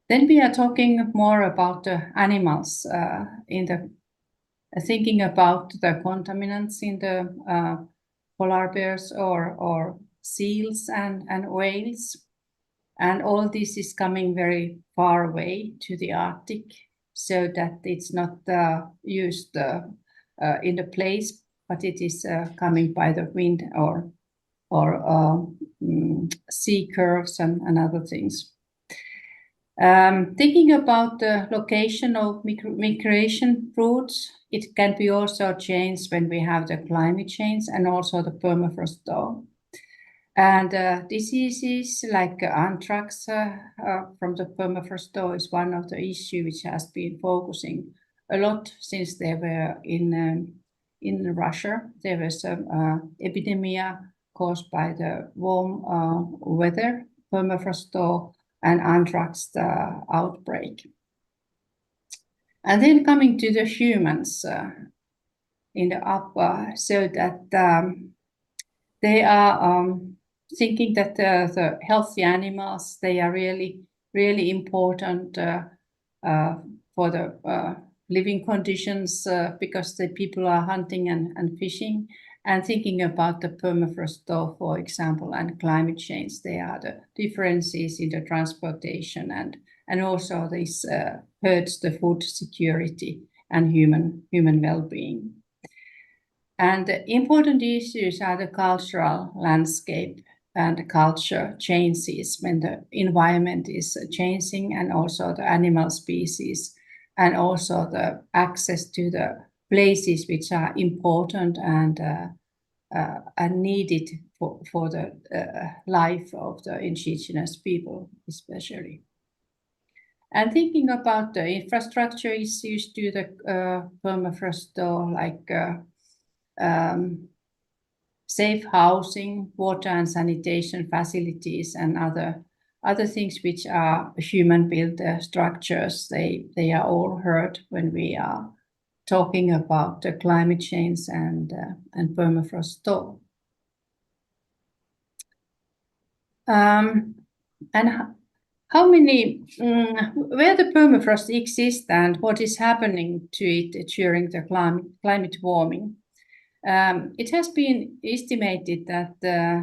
Speaker 3: Then we are talking more about the animals, thinking about the contaminants in the polar bears or seals and whales. And all this is coming very far away to the Arctic, so that it's not used in the place, but it is coming by the wind or sea curves and other things. Thinking about the location of migration routes, it can be also changed when we have the climate change and also the permafrost thaw. And diseases like anthrax from the permafrost thaw is one of the issues which has been focusing a lot since they were in Russia. There was an epidemic caused by the warm weather, permafrost thaw, and anthrax outbreak. And then coming to the humans in the upper, so that they are thinking that the healthy animals, they are really, really important for the living conditions because the people are hunting and fishing, and thinking about the permafrost thaw, for example, and climate change. They are the differences in the transportation and also this hurts the food security and human well-being. And the important issues are the cultural landscape and the culture changes when the environment is changing, and also the animal species, and also the access to the places which are important and needed for the life of the indigenous people, especially. And thinking about the infrastructure issues to the permafrost thaw, like safe housing, water and sanitation facilities, and other things which are human-built structures, they are all hurt when we are talking about the climate change and permafrost thaw. And how many, where the permafrost exists and what is happening to it during the climate warming. It has been estimated that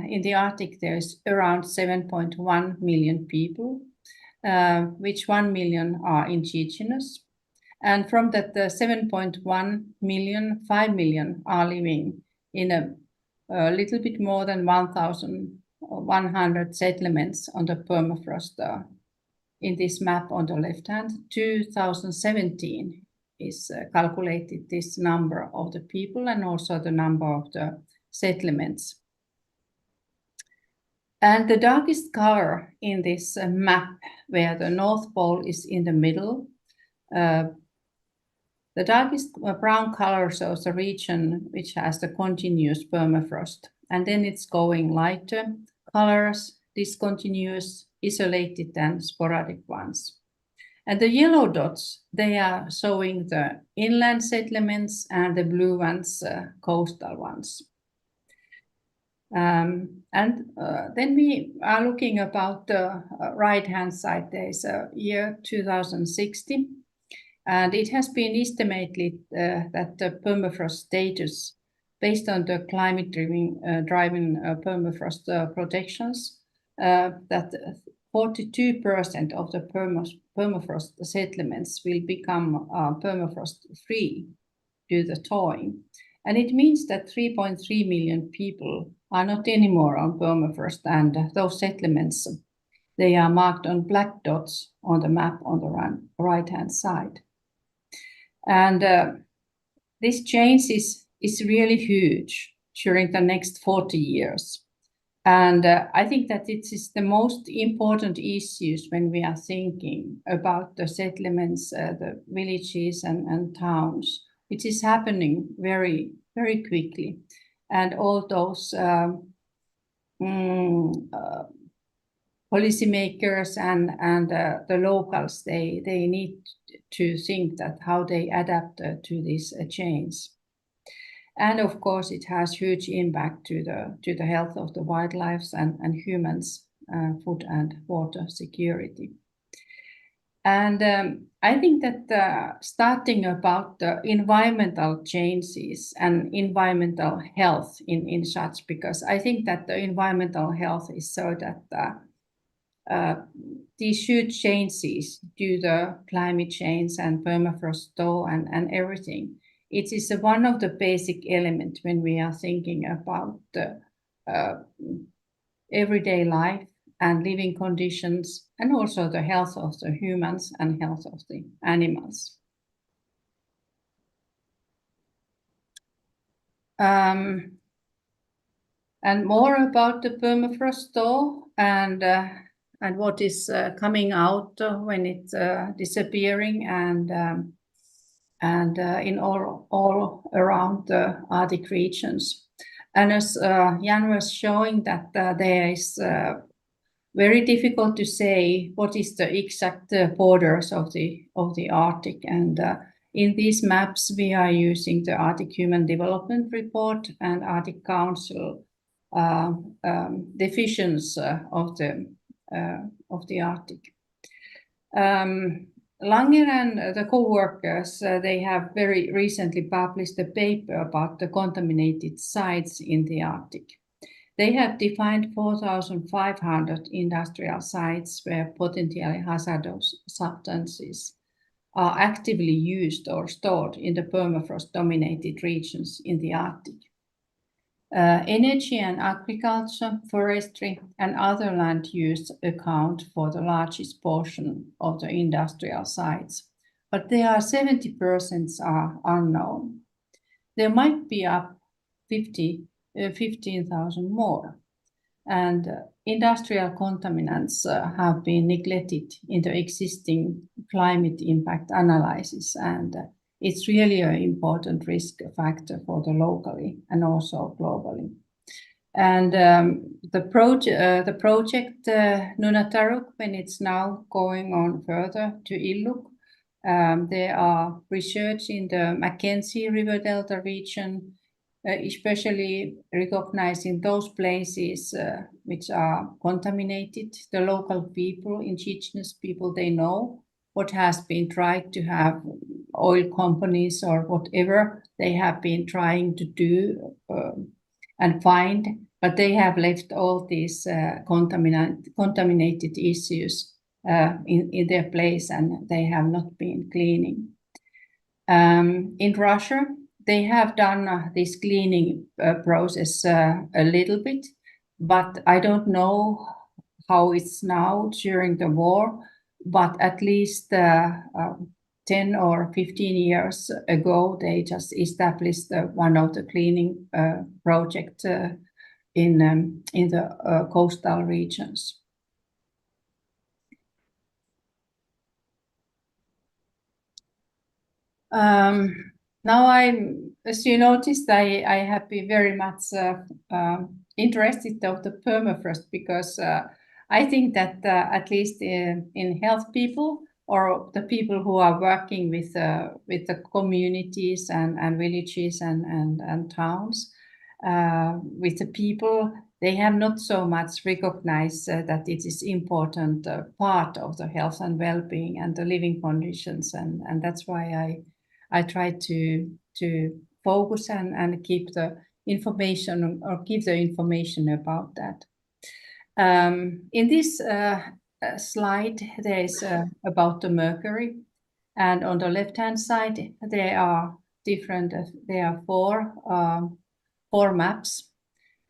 Speaker 3: in the Arctic there's around 7.1 million people, which 1 million are indigenous. And from that 7.1 million, 5 million are living in a little bit more than 1,100 settlements on the permafrost. In this map on the left hand, 2017 is calculated this number of the people and also the number of the settlements. And the darkest color in this map, where the North Pole is in the middle, the darkest brown color shows the region which has the continuous permafrost. And then it's going lighter colors, discontinuous, isolated, and sporadic ones. And the yellow dots, they are showing the inland settlements, and the blue ones, coastal ones. Then we are looking about the right-hand side. There's a year 2060, and it has been estimated that the permafrost status, based on the climate-driven permafrost protections, that 42% of the permafrost settlements will become permafrost-free due to the thawing. And it means that 3.3 million people are not anymore on permafrost, and those settlements, they are marked on black dots on the map on the right-hand side. And this change is really huge during the next 40 years. And I think that it is the most important issues when we are thinking about the settlements, the villages and towns. It is happening very, very quickly. And all those policymakers and the locals, they need to think that how they adapt to this change. And of course, it has huge impact to the health of the wildlife and humans, food and water security. And I think that starting about the environmental changes and environmental health in such, because I think that the environmental health is so that these huge changes due to climate change and permafrost thaw and everything, it is one of the basic elements when we are thinking about the everyday life and living conditions, and also the health of the humans and health of the animals. And more about the permafrost thaw and what is coming out when it's disappearing and in all around the Arctic regions. And as Jan was showing that there is very difficult to say what is the exact borders of the Arctic. And in these maps, we are using the Arctic Human Development Report and Arctic Council definitions of the Arctic. Langer and the co-workers, they have very recently published a paper about the contaminated sites in the Arctic. They have defined 4,500 industrial sites where potentially hazardous substances are actively used or stored in the permafrost-dominated regions in the Arctic. Energy and agriculture, forestry, and other land use account for the largest portion of the industrial sites, but there are 70% are unknown. There might be up 15,000 more, and industrial contaminants have been neglected in the existing climate impact analysis, and it's really an important risk factor for the locally and also globally. And the project Nunataruk, when it's now going on further to Illuk, there are research in the Mackenzie River Delta region, especially recognizing those places which are contaminated. The local people, indigenous people, they know what has been tried to have oil companies or whatever they have been trying to do and find, but they have left all these contaminated issues in their place, and they have not been cleaning. In Russia, they have done this cleaning process a little bit, but I don't know how it's now during the war, but at least 10 or 15 years ago, they just established one of the cleaning projects in the coastal regions. Now as you noticed, I have been very much interested of the permafrost, because I think that at least in health people, or the people who are working with the communities and villages and towns, with the people, they have not so much recognized that it is important part of the health and well-being and the living conditions, and that's why I try to focus and keep the information or give the information about that. In this slide, there is about the mercury, and on the left-hand side there are four maps,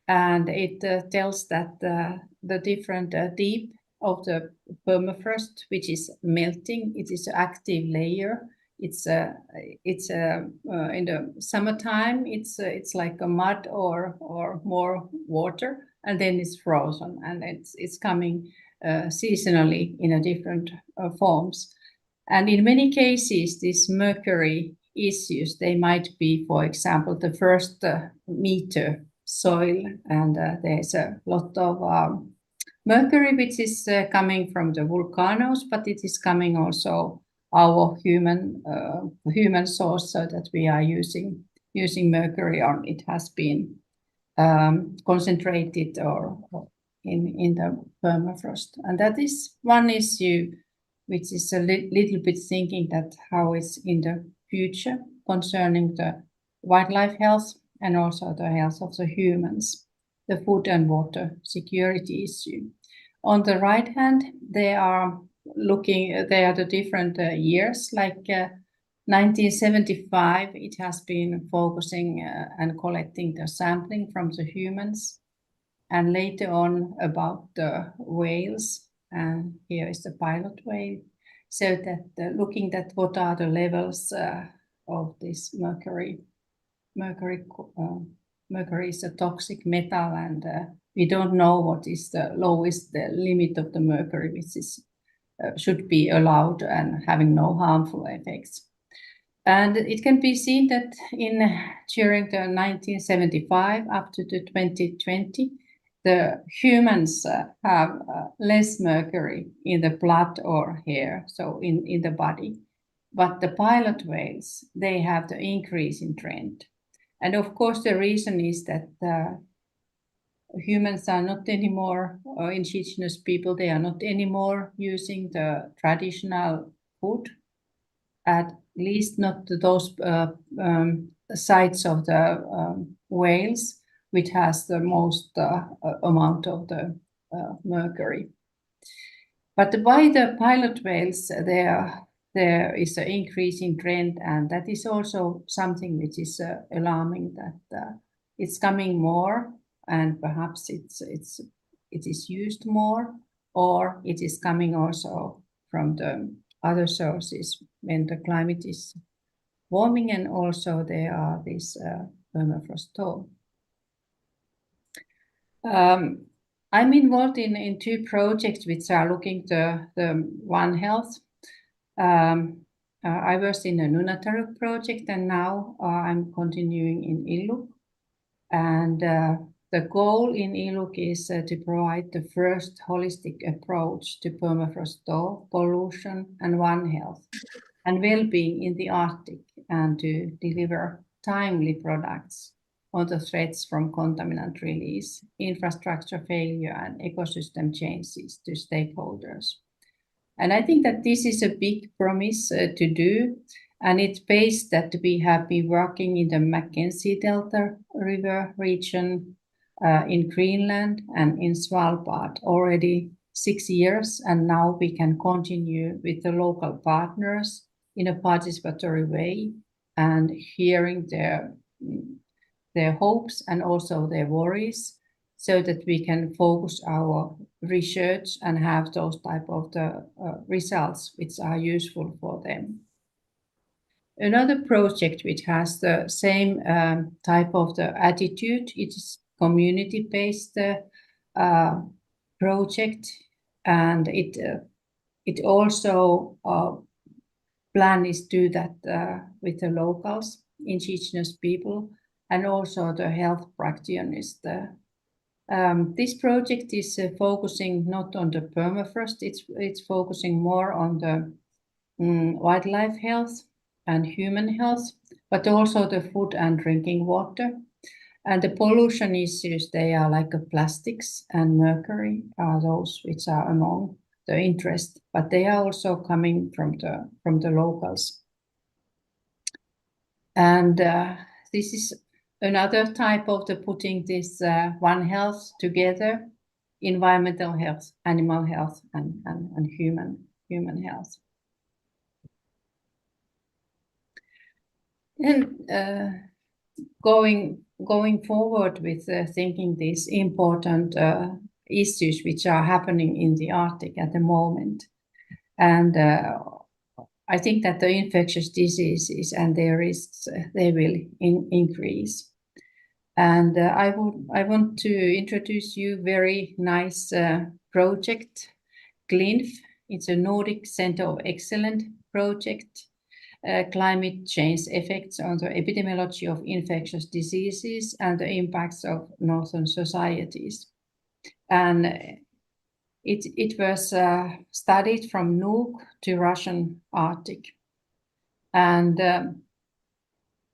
Speaker 3: and it tells that the different deep of the permafrost, which is melting, it is an active layer. It's in the summertime, it's like a mud or more water, and then it's frozen, and it's coming seasonally in a different forms. And in many cases, these mercury issues, they might be, for example, the first meter soil, and there's a lot of mercury which is coming from the volcanoes, but it is coming also our human source, so that we are using mercury, or it has been concentrated or in the permafrost. And that is one issue which is a little bit thinking that how it's in the future concerning the wildlife health and also the health of the humans, the food and water security issue. On the right hand, they are the different years, like 1975, it has been focusing and collecting the sampling from the humans, and later on about the whales, and here is the pilot whale, so that looking at what are the levels of this mercury. Mercury is a toxic metal, and we don't know what is the lowest limit of the mercury, which is should be allowed and having no harmful effects. And it can be seen that during the 1975 up to the 2020, the humans have less mercury in the blood or hair, so in the body. But the pilot whales, they have the increase in trend. And of course, the reason is that humans are not anymore, or indigenous people, they are not anymore using the traditional food, at least not those sites of the whales, which has the most amount of the mercury. But by the pilot whales, there is an increasing trend, and that is also something which is alarming, that it's coming more, and perhaps it is used more, or it is coming also from the other sources when the climate is warming, and also there are these permafrost thaw. I'm involved in two projects which are looking to the One Health. I was in a Nunataruk project, and now I'm continuing in Illuk. And the goal in Illuk is to provide the first holistic approach to permafrost thaw, pollution, and One Health, and well-being in the Arctic, and to deliver timely products on the threats from contaminant release, infrastructure failure, and ecosystem changes to stakeholders. And I think that this is a big promise to do, and it's based that we have been working in the Mackenzie Delta River region in Greenland and in Svalbard already 6 years, and now we can continue with the local partners in a participatory way and hearing their hopes and also their worries, so that we can focus our research and have those type of the results which are useful for them. Another project which has the same type of the attitude, it is community-based project, and it also plan is to do that with the locals, indigenous people, and also the health practitioners. This project is focusing not on the permafrost, it's focusing more on the wildlife health and human health, but also the food and drinking water. And the pollution issues, they are like plastics and mercury are those which are among the interest, but they are also coming from the locals. And this is another type of the putting this One Health together: environmental health, animal health, and human health. And going forward with thinking these important issues which are happening in the Arctic at the moment, and I think that the infectious diseases and their risks, they will increase. And I want to introduce you very nice project, CLINF. It's a Nordic Center of Excellence project, climate change effects on the epidemiology of infectious diseases and the impacts of northern societies. And it was studied from Nuuk to Russian Arctic. And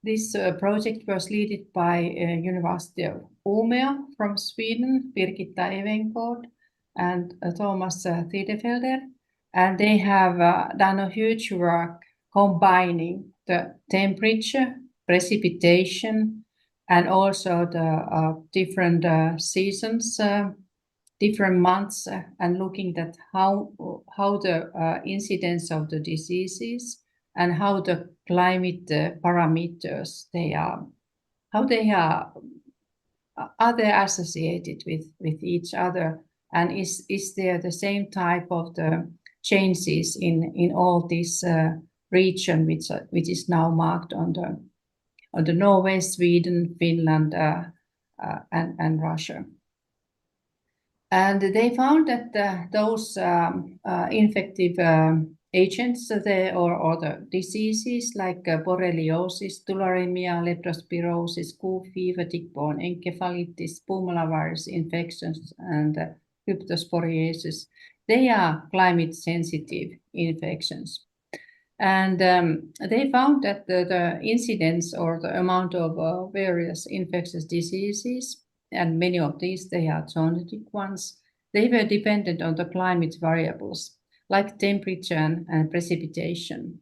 Speaker 3: this project was led by University of Umeå from Sweden, Birgitta Evenkord and Thomas Tidefelder. And they have done a huge work combining the temperature, precipitation, and also the different seasons, different months, and looking at how the incidence of the diseases and how the climate parameters how they are they associated with each other, and is there the same type of the changes in all this region which is now marked on the Norway, Sweden, Finland, and Russia. And they found that those infective agents or the diseases like borreliosis, tularemia, leptospirosis, Q fever, tick-borne encephalitis, pulmonary virus infections, and cryptosporiasis, they are climate-sensitive infections. And they found that the incidence or the amount of various infectious diseases, and many of these, they are zoonotic ones, they were dependent on the climate variables like temperature and precipitation.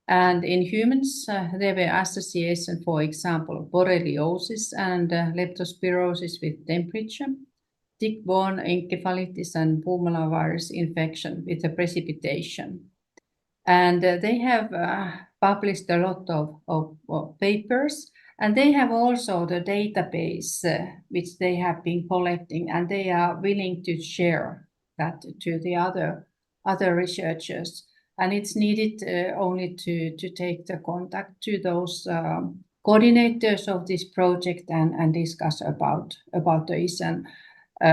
Speaker 3: And in humans, there were associations, for example, borreliosis and leptospirosis with temperature, tick-borne encephalitis and pulmonary virus infection with the precipitation. And they have published a lot of papers, and they have also the database which they have been collecting, and they are willing to share that to the other researchers. And it's needed only to take the contact to those coordinators of this project and discuss about the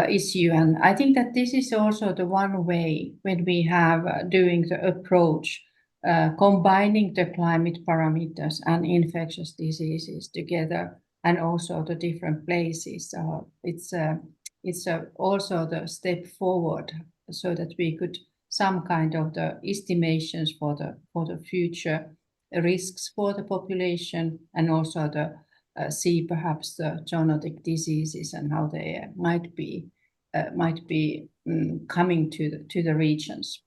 Speaker 3: issue. And I think that this is also the one way when we have doing the approach, combining the climate parameters and infectious diseases together, and also the different places. It's also the step forward so that we could some kind of the estimations for the future risks for the population, and also the see perhaps the zoonotic diseases and how they might be coming to the regions.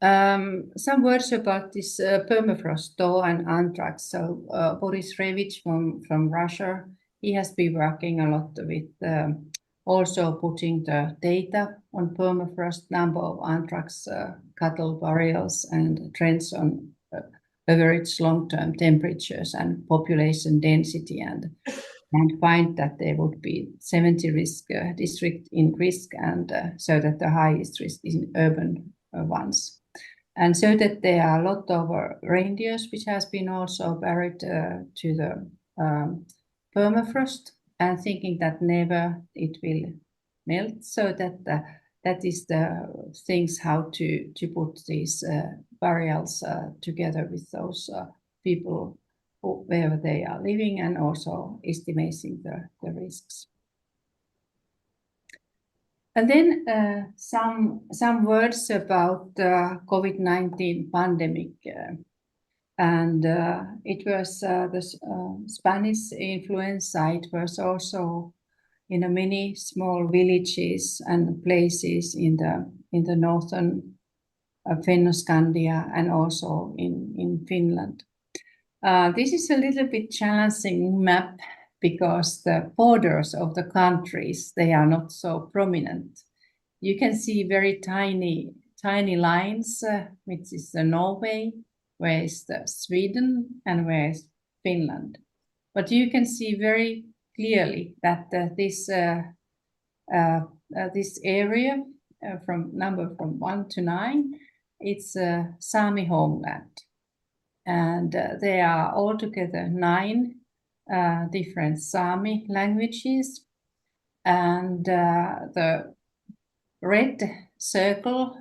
Speaker 3: Some words about this permafrost thaw and anthrax. So Boris Revich from Russia, he has been working a lot with also putting the data on permafrost, number of anthrax cattle burials, and trends on average long-term temperatures and population density, and find that there would be 70 risk district in risk, and so that the highest risk is in urban ones. And so that there are a lot of reindeers which has been also buried to the permafrost, and thinking that never it will melt. So that that is the things how to put these burials together with those people where they are living, and also estimating the risks. And then some words about the COVID-19 pandemic. And it was the Spanish influenza. It was also in many small villages and places in the northern Fennoscandia, and also in Finland. This is a little bit challenging map because the borders of the countries, they are not so prominent. You can see very tiny lines, which is Norway, where is Sweden, and where is Finland. But you can see very clearly that this area from 1 to 9, it's Sami homeland. And there are altogether 9 different Sami languages. And the red circle,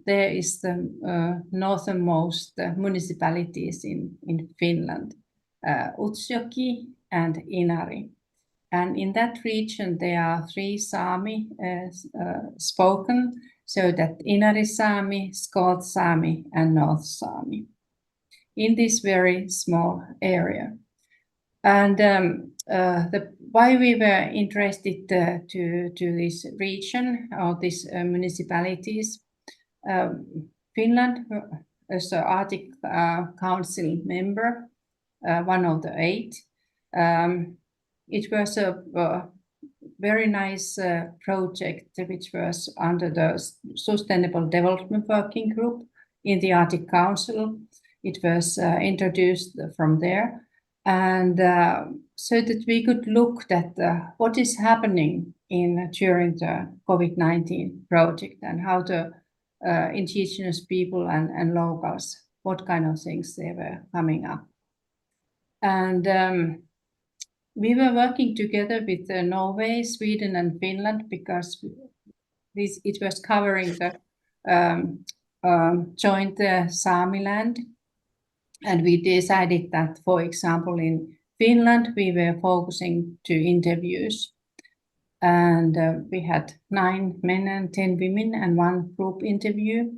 Speaker 3: there is the northernmost municipalities in Finland, Utsjoki and Inari. And in that region, there are 3 Sami spoken, so that Inari Sami, Skål Sami, and North Sami in this very small area. And why we were interested to this region or these municipalities, Finland as an Arctic Council member, one of the 8. It was a very nice project which was under the Sustainable Development Working Group in the Arctic Council. It was introduced from there, and so that we could look at what is happening during the COVID-19 project and how the indigenous people and locals, what kind of things they were coming up. And we were working together with Norway, Sweden, and Finland because it was covering the joint Sami land. And we decided that, for example, in Finland, we were focusing to interviews. And we had 9 men and 10 women and 1 group interview.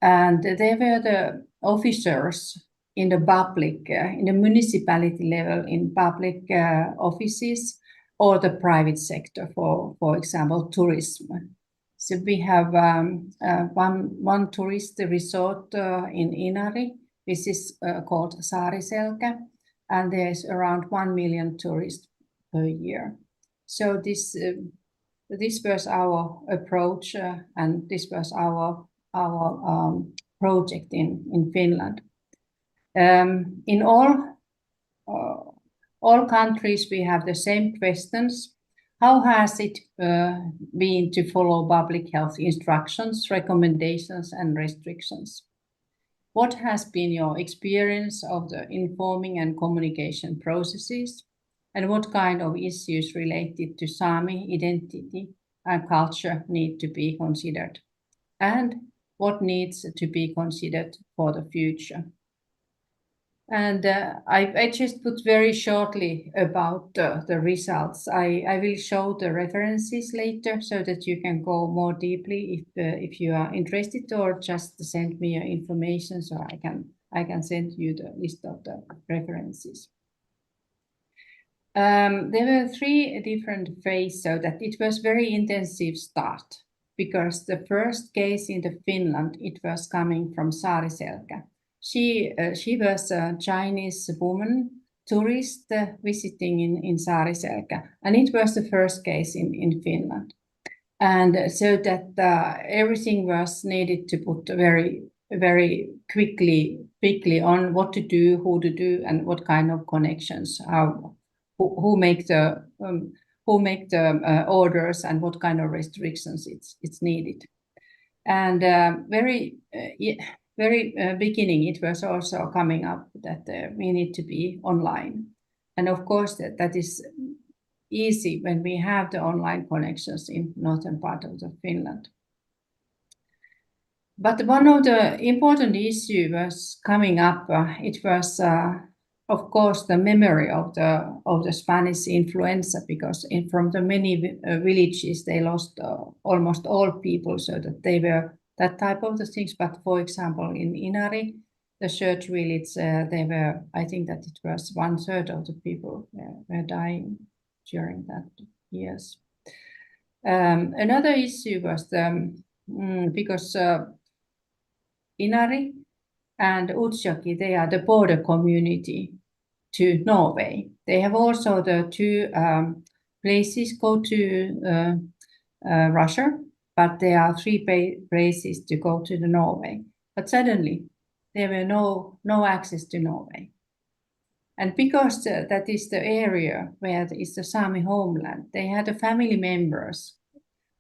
Speaker 3: And they were the officers in the public, in the municipality level, in public offices or the private sector, for example, tourism. So we have one tourist resort in Inari. This is called Saariselkä, and there's around 1 million tourists per year. So this was our approach, and this was our project in Finland. In all countries, we have the same questions. How has it been to follow public health instructions, recommendations, and restrictions? What has been your experience of the informing and communication processes? And what kind of issues related to Sami identity and culture need to be considered? And what needs to be considered for the future? And I just put very shortly about the results. I will show the references later so that you can go more deeply if you are interested, or just send me your information so I can send you the list of the references. There were 3 different phases, so that it was very intensive start, because the first case in the Finland, it was coming from Saariselkä. She was a Chinese woman, tourist visiting in Saariselkä, and it was the first case in Finland. And so that everything was needed to put very quickly on what to do, who to do, and what kind of connections, who make the orders, and what kind of restrictions it's needed. And very beginning, it was also coming up that we need to be online. And of course, that is easy when we have the online connections in northern part of Finland. But one of the important issues was coming up. It was, of course, the memory of the Spanish influenza, because from the many villages, they lost almost all people, so that they were that type of the things. But for example, in Inari, the church village, they were, I think that it was 1/3 of the people were dying during that years. Another issue was because Inari and Utsjoki, they are the border community to Norway. They have also the 2 places go to Russia, but there are 3 places to go to the Norway. But suddenly there were no access to Norway. And because that is the area where is the Sami homeland, they had the family members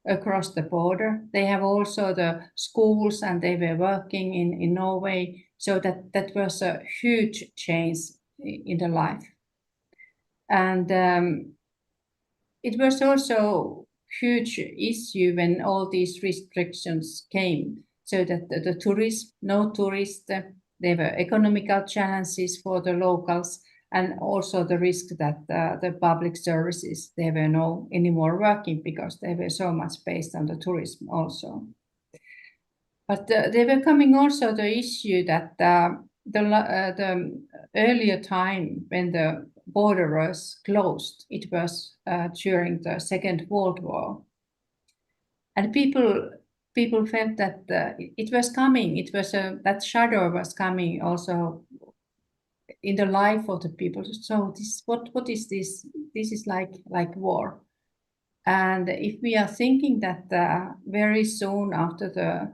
Speaker 3: across the border. They have also the schools, and they were working in Norway. So that was a huge change in the life. And it was also huge issue when all these restrictions came, so that the tourists, no tourists, there were economical challenges for the locals, and also the risk that the public services, they were no anymore working because they were so much based on the tourism also. But they were coming also the issue that the earlier time when the border was closed. It was during the Second World War. And people felt that it was coming. It was that shadow was coming also in the life of the people. So this, what is this? This is like war. And if we are thinking that very soon after the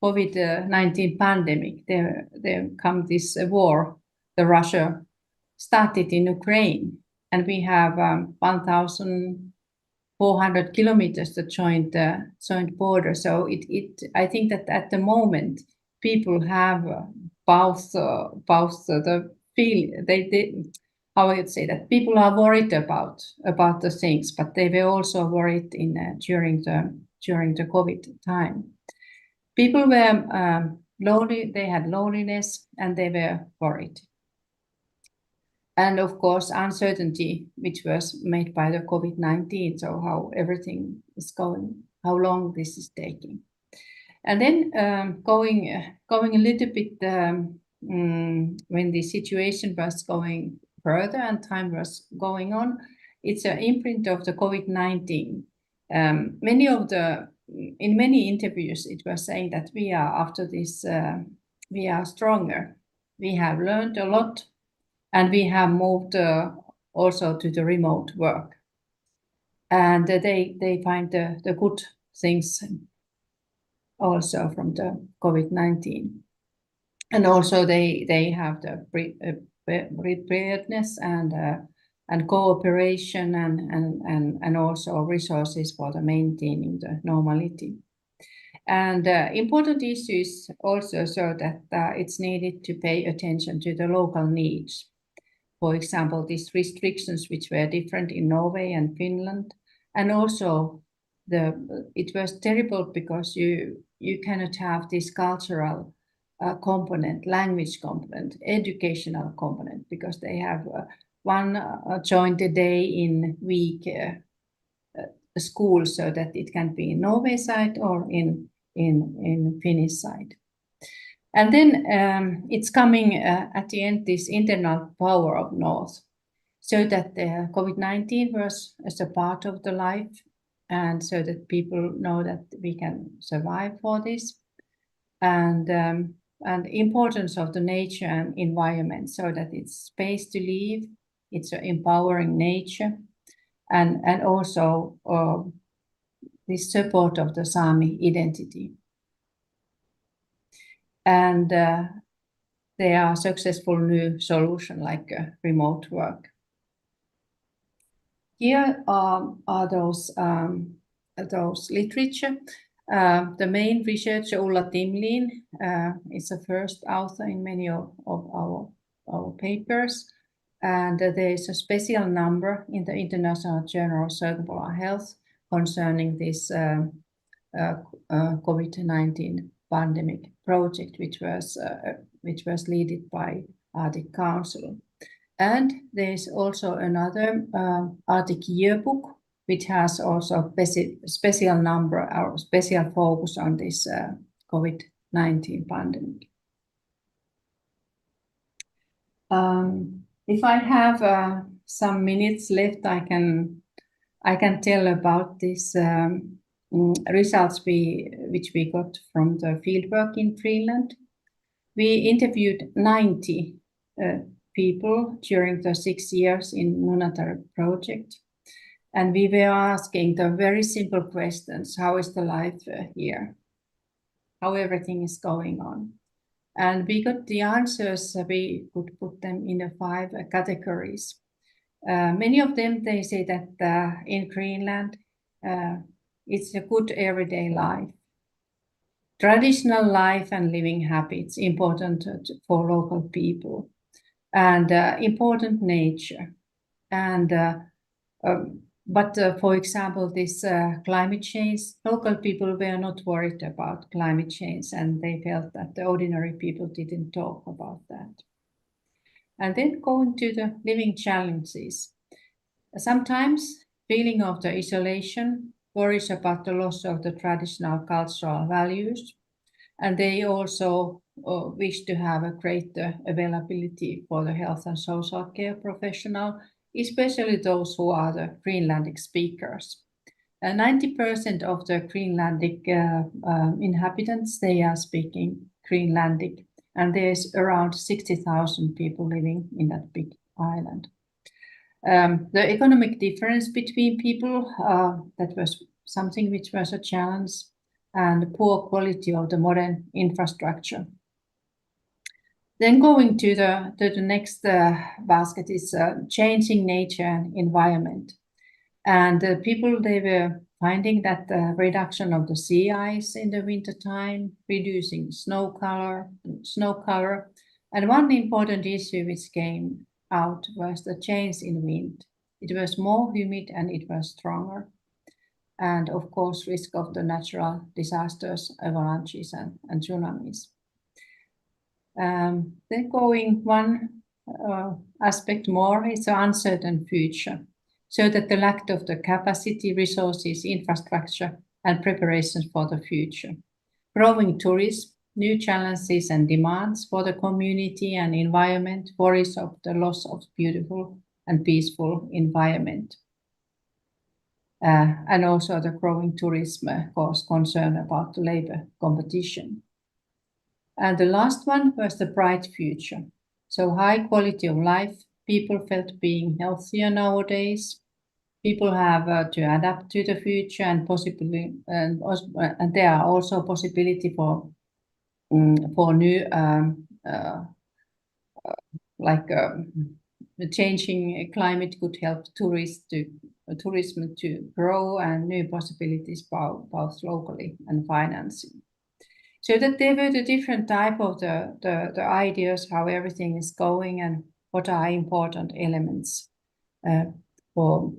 Speaker 3: COVID-19 pandemic, there come this war, the Russia started in Ukraine, and we have 1,400 kilometers to joint border. So I think that at the moment people have both the feel they how I would say that people are worried about the things, but they were also worried during the COVID time. People were lonely, they had loneliness, and they were worried. And of course, uncertainty, which was made by the COVID-19, so how everything is going, how long this is taking. And then going a little bit when the situation was going further and time was going on, it's an imprint of the COVID-19. In many interviews, it was saying that we are after this, we are stronger. We have learned a lot, and we have moved also to the remote work. And they find the good things also from the COVID-19. And also they have the preparedness and cooperation and also resources for the maintaining the normality. And important issues also so that it's needed to pay attention to the local needs. For example, these restrictions which were different in Norway and Finland, and also it was terrible because you cannot have this cultural component, language component, educational component, because they have one joint day in week school, so that it can be in Norway side or in Finnish side. And then it's coming at the end, this internal power of North, so that the COVID-19 was as a part of the life, and so that people know that we can survive for this, and importance of the nature and environment, so that it's space to live, it's empowering nature, and also this support of the Sami identity. And there are successful new solutions like remote work. Here are those literature. The main researcher, Ulla Timlin, is a first author in many of our papers. And there is a special number in the International Journal of Circular Health concerning this COVID-19 pandemic project, which was led by Arctic Council. And there is also another Arctic yearbook, which has also special number or special focus on this COVID-19 pandemic. If I have some minutes left, I can tell about these results which we got from the fieldwork in Greenland. We interviewed 90 people during the 6 years in Nunatar project, and we were asking the very simple questions: how is the life here? How everything is going on? And we got the answers. We could put them in 5 categories. Many of them, they say that in Greenland, it's a good everyday life. Traditional life and living habits, important for local people, and important nature. And but for example, this climate change, local people were not worried about climate change, and they felt that the ordinary people didn't talk about that. And then going to the living challenges. Sometimes feeling of the isolation, worries about the loss of the traditional cultural values, and they also wish to have a greater availability for the health and social care professional, especially those who are the Greenlandic speakers. 90% of the Greenlandic inhabitants, they are speaking Greenlandic, and there's around 60,000 people living in that big island. The economic difference between people, that was something which was a challenge, and the poor quality of the modern infrastructure. Then going to the next basket is changing nature and environment. And people, they were finding that the reduction of the sea ice in the wintertime, reducing snow cover. And one important issue which came out was the change in wind. It was more humid and it was stronger. And of course, risk of the natural disasters, avalanches and tsunamis. Then going one aspect more is the uncertain future, so that the lack of the capacity, resources, infrastructure, and preparations for the future. Growing tourism, new challenges and demands for the community and environment, worries of the loss of beautiful and peaceful environment. And also the growing tourism caused concern about the labor competition. And the last one was the bright future. So high quality of life, people felt being healthier nowadays. People have to adapt to the future, and possibly, and there are also possibility for new the changing climate could help tourism to grow, and new possibilities both locally and financing. So that there were the different type of the ideas, how everything is going and what are important elements for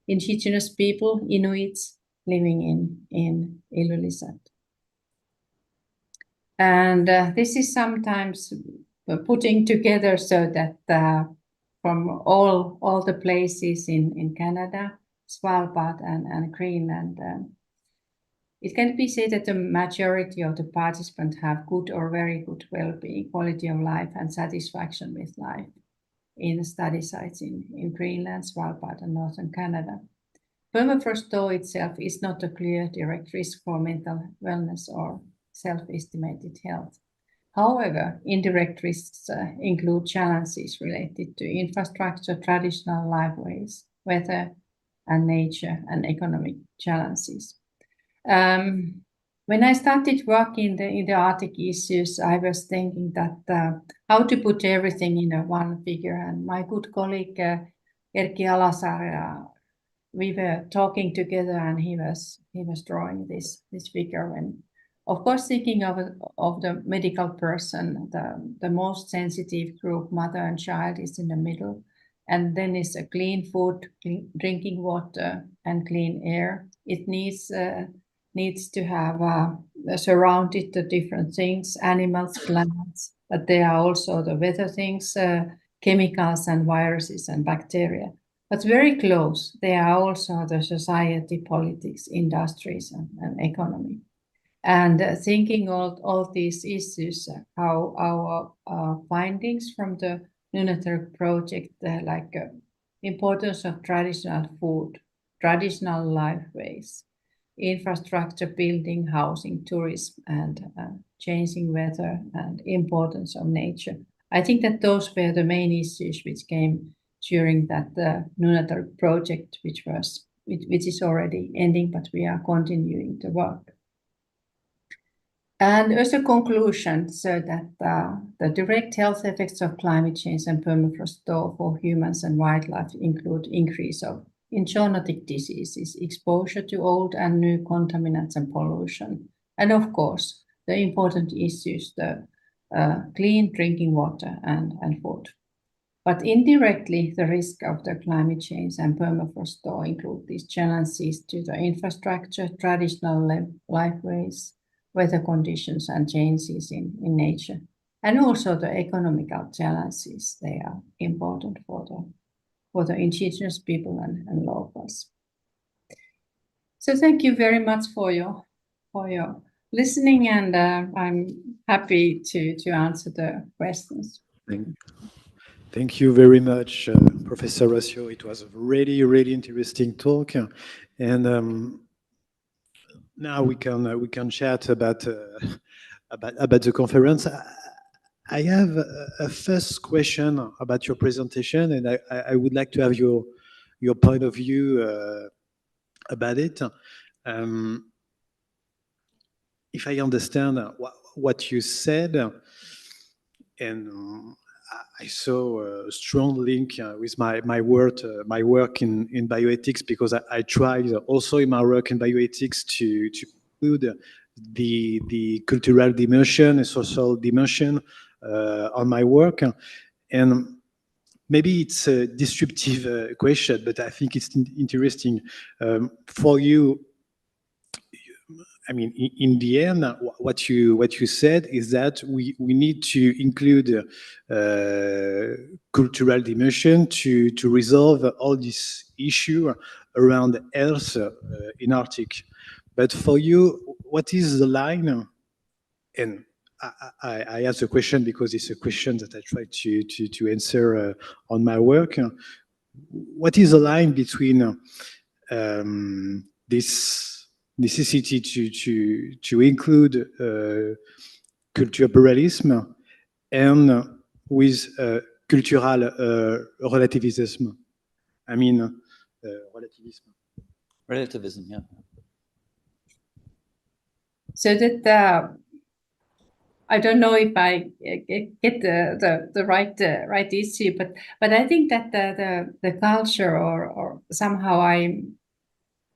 Speaker 3: indigenous people, Inuits, living in Ilulissat. And this is sometimes putting together so that from all the places in Canada, Svalbard and Greenland, it can be said that the majority of the participants have good or very good well-being, quality of life and satisfaction with life in the study sites in Greenland, Svalbard and Northern Canada. Permafrost thaw itself is not a clear direct risk for mental wellness or self-estimated health. However, indirect risks include challenges related to infrastructure, traditional lifeways, weather and nature, and economic challenges. When I started working in the Arctic issues, I was thinking that how to put everything in one figure. And my good colleague Erkki Alasaari, we were talking together, and he was drawing this figure. And of course, thinking of the medical person, the most sensitive group, mother and child, is in the middle, and then is a clean food, drinking water, and clean air. It needs to have surrounded the different things, animals, plants, but there are also the weather things, chemicals and viruses and bacteria. But very close, there are also the society, politics, industries, and economy. And thinking all these issues, how our findings from the Nunatak project, like importance of traditional food, traditional lifeways, infrastructure, building, housing, tourism, and changing weather, and importance of nature. I think that those were the main issues which came during that Nunatak project, which is already ending, but we are continuing the work. And as a conclusion, so that the direct health effects of climate change and permafrost thaw for humans and wildlife include increase of zoonotic diseases, exposure to old and new contaminants and pollution, and of course, the important issues, the clean drinking water and food. But indirectly, the risk of the climate change and permafrost thaw include these challenges to the infrastructure, traditional lifeways, weather conditions, and changes in nature, and also the economical challenges. They are important for the indigenous people and locals. So thank you very much for your listening, and I'm happy to answer the questions.
Speaker 1: Thank you very much, Professor Rautio. It was a really, really interesting talk, and now we can chat about the conference. I have a first question about your presentation, and I would like to have your point of view about it. If I understand what you said, and I saw a strong link with my work in bioethics, because I tried also in my work in bioethics to include the cultural dimension and social dimension on my work. And maybe it's a disruptive question, but I think it's interesting for you. I mean, in the end, what you said is that we need to include cultural dimension to resolve all this issue around health in Arctic. But for you, what is the line? And I ask the question because it's a question that I try to answer on my work. What is the line between this necessity to include culture pluralism and with cultural relativism? I mean, relativism.
Speaker 2: Relativism, yeah.
Speaker 3: So that I don't know if I get the right issue, but I think that the culture or somehow I'm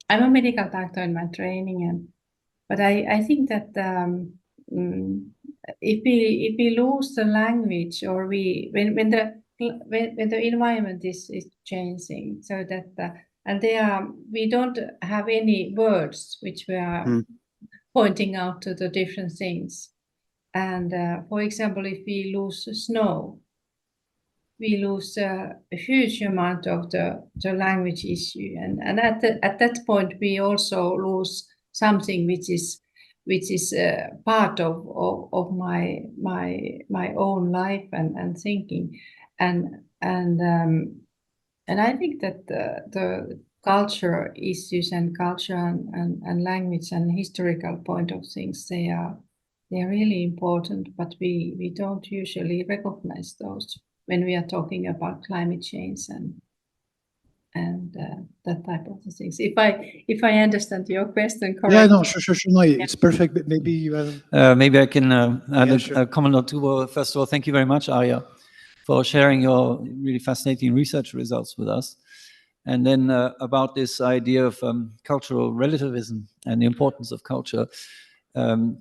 Speaker 3: a medical doctor in my training, but I think that if we lose the language, or when the environment is changing, so that and we don't have any words which we are pointing out to the different things. And for example, if we lose snow, we lose a huge amount of the language issue, and at that point we also lose something which is part of my own life and thinking, and I think that the culture issues and culture and language and historical point of things, they are really important, but we don't usually recognize those when we are talking about climate change and that type of things. If I understand your question correctly.
Speaker 1: Yeah, no, sure. No, it's perfect. But maybe you have.
Speaker 2: Maybe I can add
Speaker 1: sure.
Speaker 2: a comment or two. First of all, thank you very much, Arja, for sharing your really fascinating research results with us. And then about this idea of cultural relativism and the importance of culture.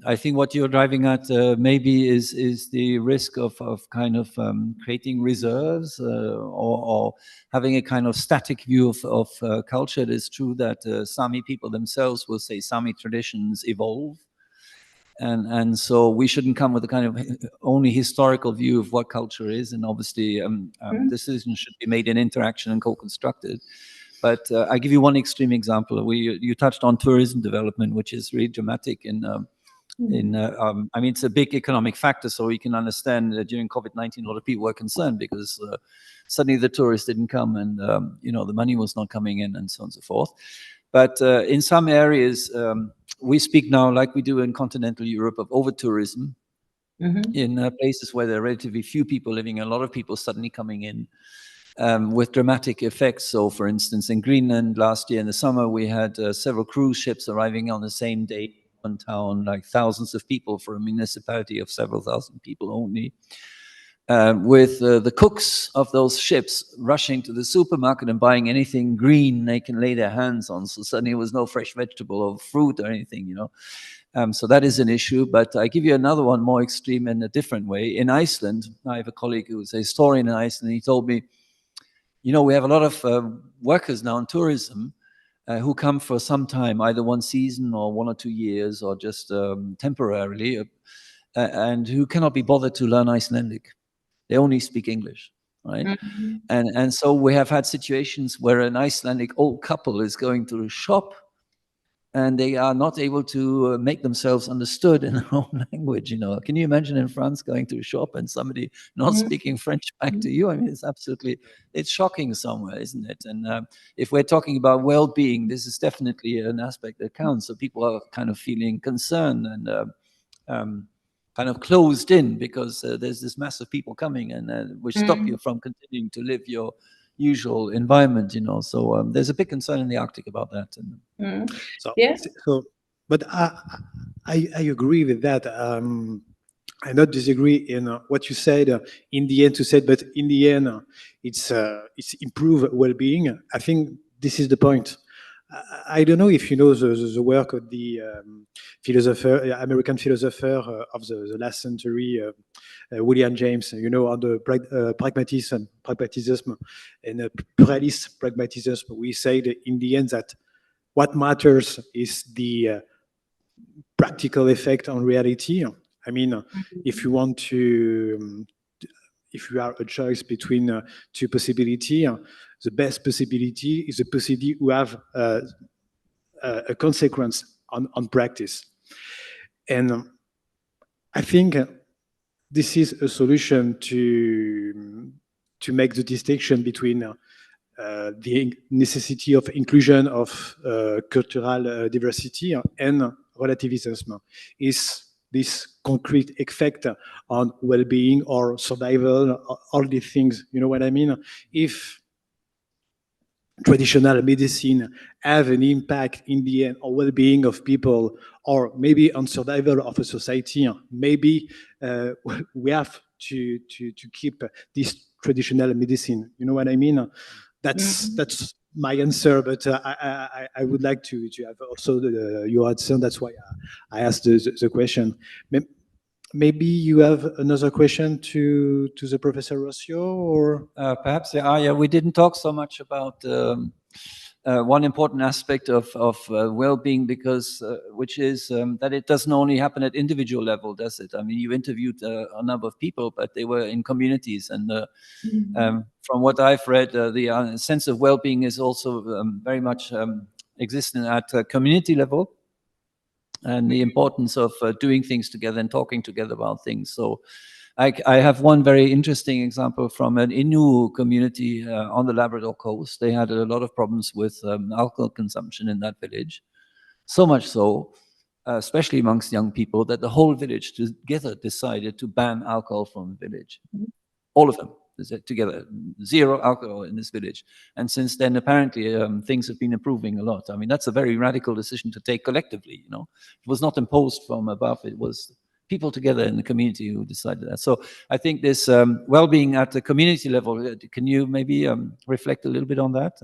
Speaker 2: I think what you're driving at maybe is the risk of kind of creating reserves or having a kind of static view of culture. It is true that Sami people themselves will say Sami traditions evolve. And so we shouldn't come with a kind of only historical view of what culture is. And obviously decisions should be made in interaction and co-constructed. But I give you one extreme example. You touched on tourism development, which is really dramatic. I mean, it's a big economic factor, so you can understand that during COVID-19, a lot of people were concerned because suddenly the tourists didn't come, and the money was not coming in, and so on and so forth. But in some areas, we speak now, like we do in continental Europe, of over-tourism. In places where there are relatively few people living, a lot of people suddenly coming in. With dramatic effects. So, for instance, in Greenland last year in the summer, we had several cruise ships arriving on the same day in one town, like thousands of people for a municipality of several thousand people only, with the cooks of those ships rushing to the supermarket and buying anything green they can lay their hands on. So suddenly there was no fresh vegetable or fruit or anything, So that is an issue. But I give you another one more extreme in a different way. In Iceland, I have a colleague who's a historian in Iceland. He told me, we have a lot of workers now in tourism who come for some time, either one season or 1 or 2 years or just temporarily, and who cannot be bothered to learn Icelandic. They only speak English, right? And so we have had situations where an Icelandic old couple is going to a shop and they are not able to make themselves understood in their own language. You know, can you imagine in France going to a shop and somebody not speaking French back to you? I mean, it's shocking somewhere, isn't it? And if we're talking about well-being, this is definitely an aspect that counts. So people are kind of feeling concerned and kind of closed in because there's this mass of people coming and which stop you from continuing to live your usual environment, you know. So there's a big concern in the Arctic about that.
Speaker 1: But I agree with that. I not disagree in what you said in the end to say, but in the end, it's improve well-being. I think this is the point. I don't know if you know the work of the American philosopher of the last century, William James, you know, on the pragmatism and pluralist pragmatism. We say that in the end that what matters is the practical effect on reality. I mean, if you want to, if you are a choice between two possibilities, the best possibility is the possibility who have a consequence on practice. And I think this is a solution to make the distinction between the necessity of inclusion of cultural diversity and relativism. Is this concrete effect on well-being or survival, all these things, you know what I mean? If traditional medicine have an impact in the end on well-being of people, or maybe on survival of a society, maybe we have to keep this traditional medicine. You know what I mean? That's my answer, but I would like to have also your answer. That's why I asked the question. Maybe you have another question to the Professor Rautio, or
Speaker 2: perhaps we didn't talk so much about one important aspect of well-being, because which is that it doesn't only happen at individual level, does it? I mean, you interviewed a number of people, but they were in communities, and from what I've read, the sense of well-being is also very much existent at community level, and the importance of doing things together and talking together about things. So I have one very interesting example from an Innu community on the Labrador coast. They had a lot of problems with alcohol consumption in that village. So much so, especially amongst young people, that the whole village together decided to ban alcohol from the village. All of them together, zero alcohol in this village. And since then, apparently, things have been improving a lot. I mean, that's a very radical decision to take collectively, you know. It was not imposed from above. It was people together in the community who decided that. So I think this well-being at the community level, can you maybe reflect a little bit on that?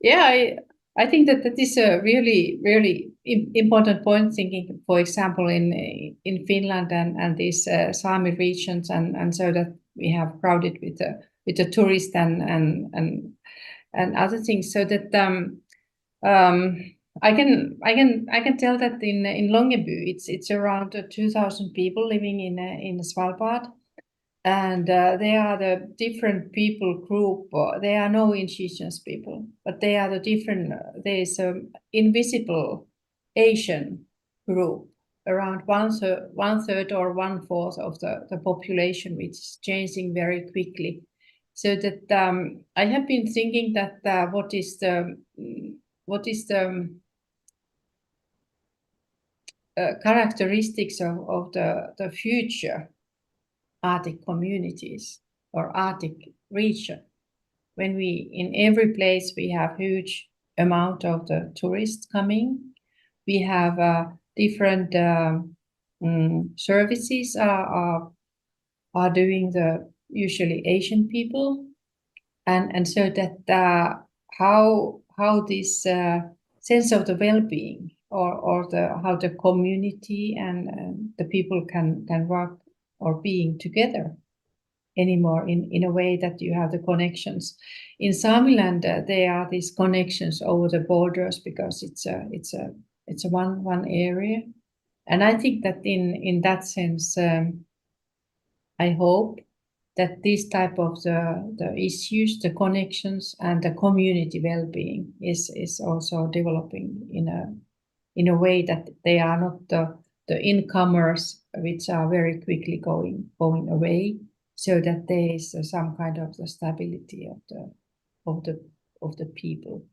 Speaker 3: Yeah, I think that is a really, really important point, thinking, for example, in Finland and these Sami regions, and so that we have crowded with the tourists and other things, so that I can tell that in Longyearbyen it's around 2,000 people living in Svalbard, and they are the different people group. They are no indigenous people, but they are the different. There's an invisible Asian group, around one third or 1/4 of the population, which is changing very quickly. So that I have been thinking that what is the characteristics of the future Arctic communities or Arctic region, when we in every place we have huge amount of the tourists coming, we have different services are doing the usually Asian people, and so that how this sense of the well-being or how the community and the people can work or being together anymore in a way that you have the connections. In Samiland, there are these connections over the borders because it's a one area, and I think that in that sense, I hope that this type of the issues, the connections, and the community well-being is also developing in a way that they are not the incomers, which are very quickly going away, so that there is some kind of the stability of the people.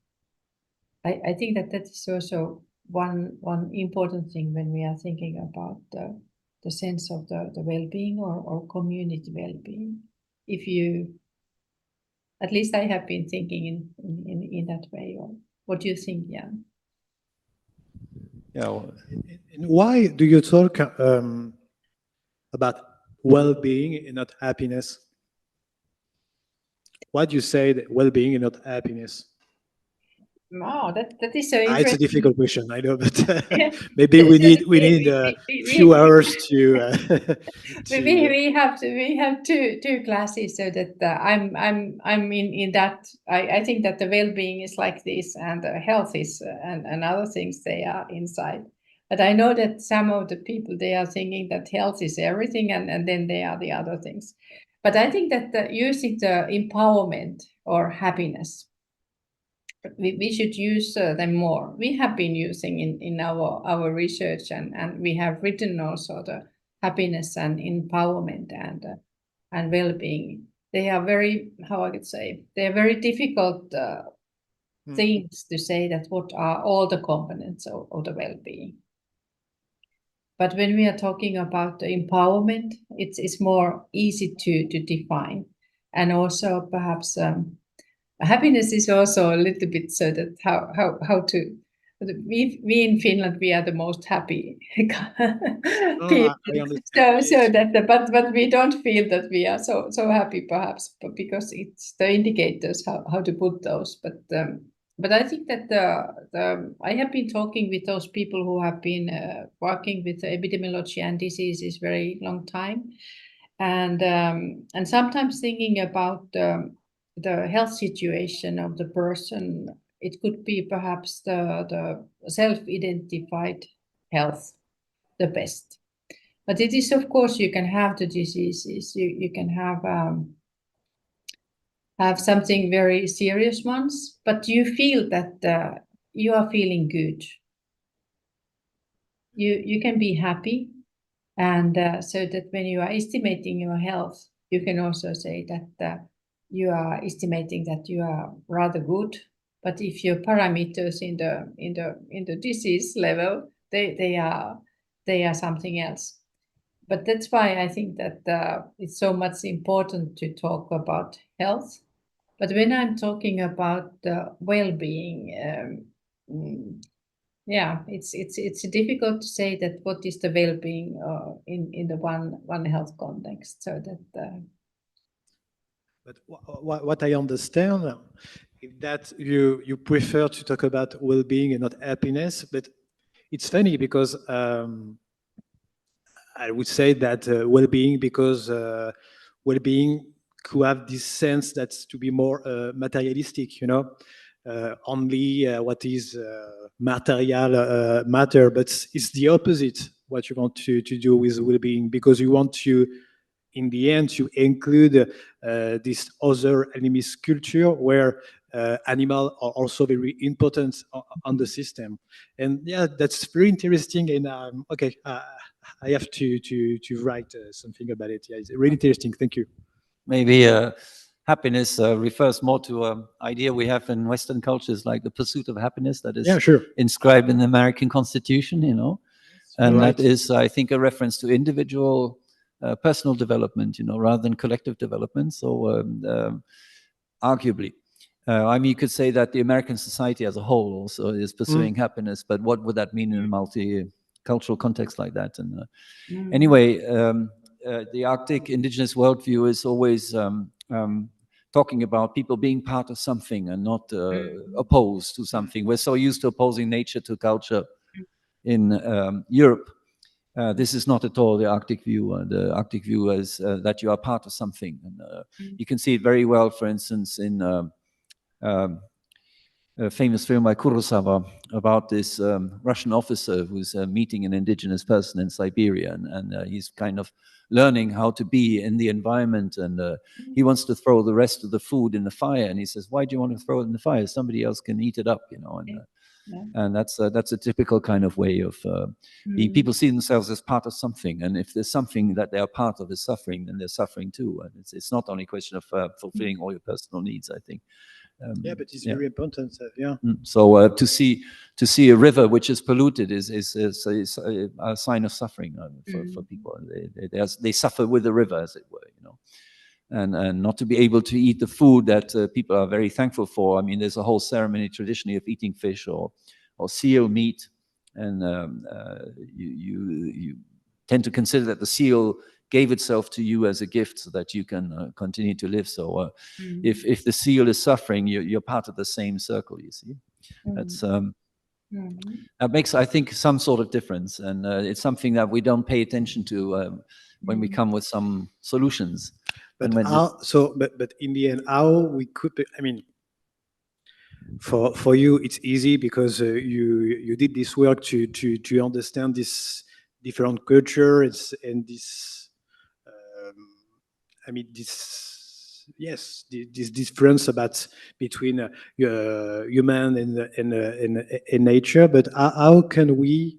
Speaker 3: I think that is also one important thing when we are thinking about the sense of the well-being or community well-being. If you, at least I have been thinking in that way. Or what do you think, Jan?
Speaker 1: Yeah. And why do you talk about well-being and not happiness? Why do you say that well-being and not happiness?
Speaker 3: Oh, that is so interesting.
Speaker 1: It's a difficult question, I know, but maybe we need a few hours to.
Speaker 3: We have two classes, so that I'm in that. I think that the well-being is like this, and health is and other things, they are inside. But I know that some of the people, they are thinking that health is everything, and then there are the other things. But I think that using the empowerment or happiness, we should use them more. We have been using in our research, and we have written also the happiness and empowerment and well-being. They are very, how I could say, they are very difficult things to say that what are all the components of the well-being. But when we are talking about the empowerment, it's more easy to define, and also perhaps. Happiness is also a little bit so that how to. We in Finland, we are the most happy people. So that but we don't feel that we are so happy, perhaps, but because it's the indicators how to put those. But I think that I have been talking with those people who have been working with epidemiology and diseases very long time, and sometimes thinking about the health situation of the person. It could be perhaps the self-identified health the best. But it is, of course, you can have the diseases, you can have something very serious ones, but you feel that you are feeling good. You can be happy, and so that when you are estimating your health, you can also say that you are estimating that you are rather good. But if your parameters in the disease level, they are something else. But that's why I think that it's so much important to talk about health. But when I'm talking about well-being, yeah, it's difficult to say that what is the well-being in the One Health context. So that.
Speaker 1: But what I understand is that you prefer to talk about well-being and not happiness. But it's funny because I would say that well-being, because well-being could have this sense that's to be more materialistic, you know, only what is material matter, but it's the opposite what you want to do with well-being, because you want to, in the end, to include this other animist culture where animals are also very important on the system. And yeah, that's very interesting. And okay, I have to write something about it. Yeah, it's really interesting. Thank you.
Speaker 2: Maybe happiness refers more to an idea we have in Western cultures, like the pursuit of happiness that is inscribed in the American Constitution, you know. And that is, I think, a reference to individual personal development, you know, rather than collective development. So arguably, I mean, you could say that the American society as a whole also is pursuing happiness, but what would that mean in a multicultural context like that? And anyway, the Arctic indigenous worldview is always talking about people being part of something and not opposed to something. We're so used to opposing nature to culture in Europe. This is not at all the Arctic view. The Arctic view is that you are part of something. And you can see it very well, for instance, in a famous film by Kurosawa about this Russian officer who's meeting an indigenous person in Siberia, and he's kind of learning how to be in the environment, and he wants to throw the rest of the food in the fire, and he says, "Why do you want to throw it in the fire? Somebody else can eat it up," you know. And that's a typical kind of way of people see themselves as part of something, and if there's something that they are part of is suffering, then they're suffering too. And it's not only a question of fulfilling all your personal needs, I think.
Speaker 1: Yeah, but it's very important. Yeah.
Speaker 2: So to see a river which is polluted is a sign of suffering for people. They suffer with the river, as it were, you know. And not to be able to eat the food that people are very thankful for. I mean, there's a whole ceremony traditionally of eating fish or seal meat, and you tend to consider that the seal gave itself to you as a gift so that you can continue to live. So if the seal is suffering, you're part of the same circle, you see. That's that makes, I think, some sort of difference, and it's something that we don't pay attention to when we come with some solutions.
Speaker 1: But but in the end, how we could be, I mean, for you it's easy because you did this work to understand this different cultures and this I mean this difference between human and nature. But how can we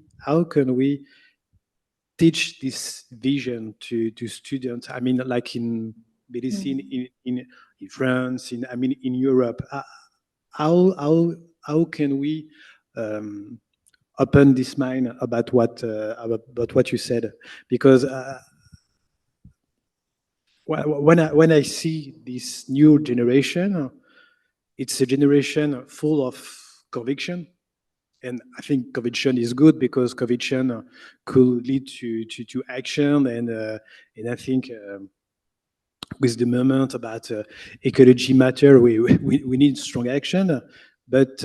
Speaker 1: teach this vision to students? I mean, like in medicine in France, in Europe. How can we open this mind about what you said? Because when I see this new generation, it's a generation full of conviction. And I think conviction is good because conviction could lead to action. And I think with the moment about ecology matter, we need strong action. But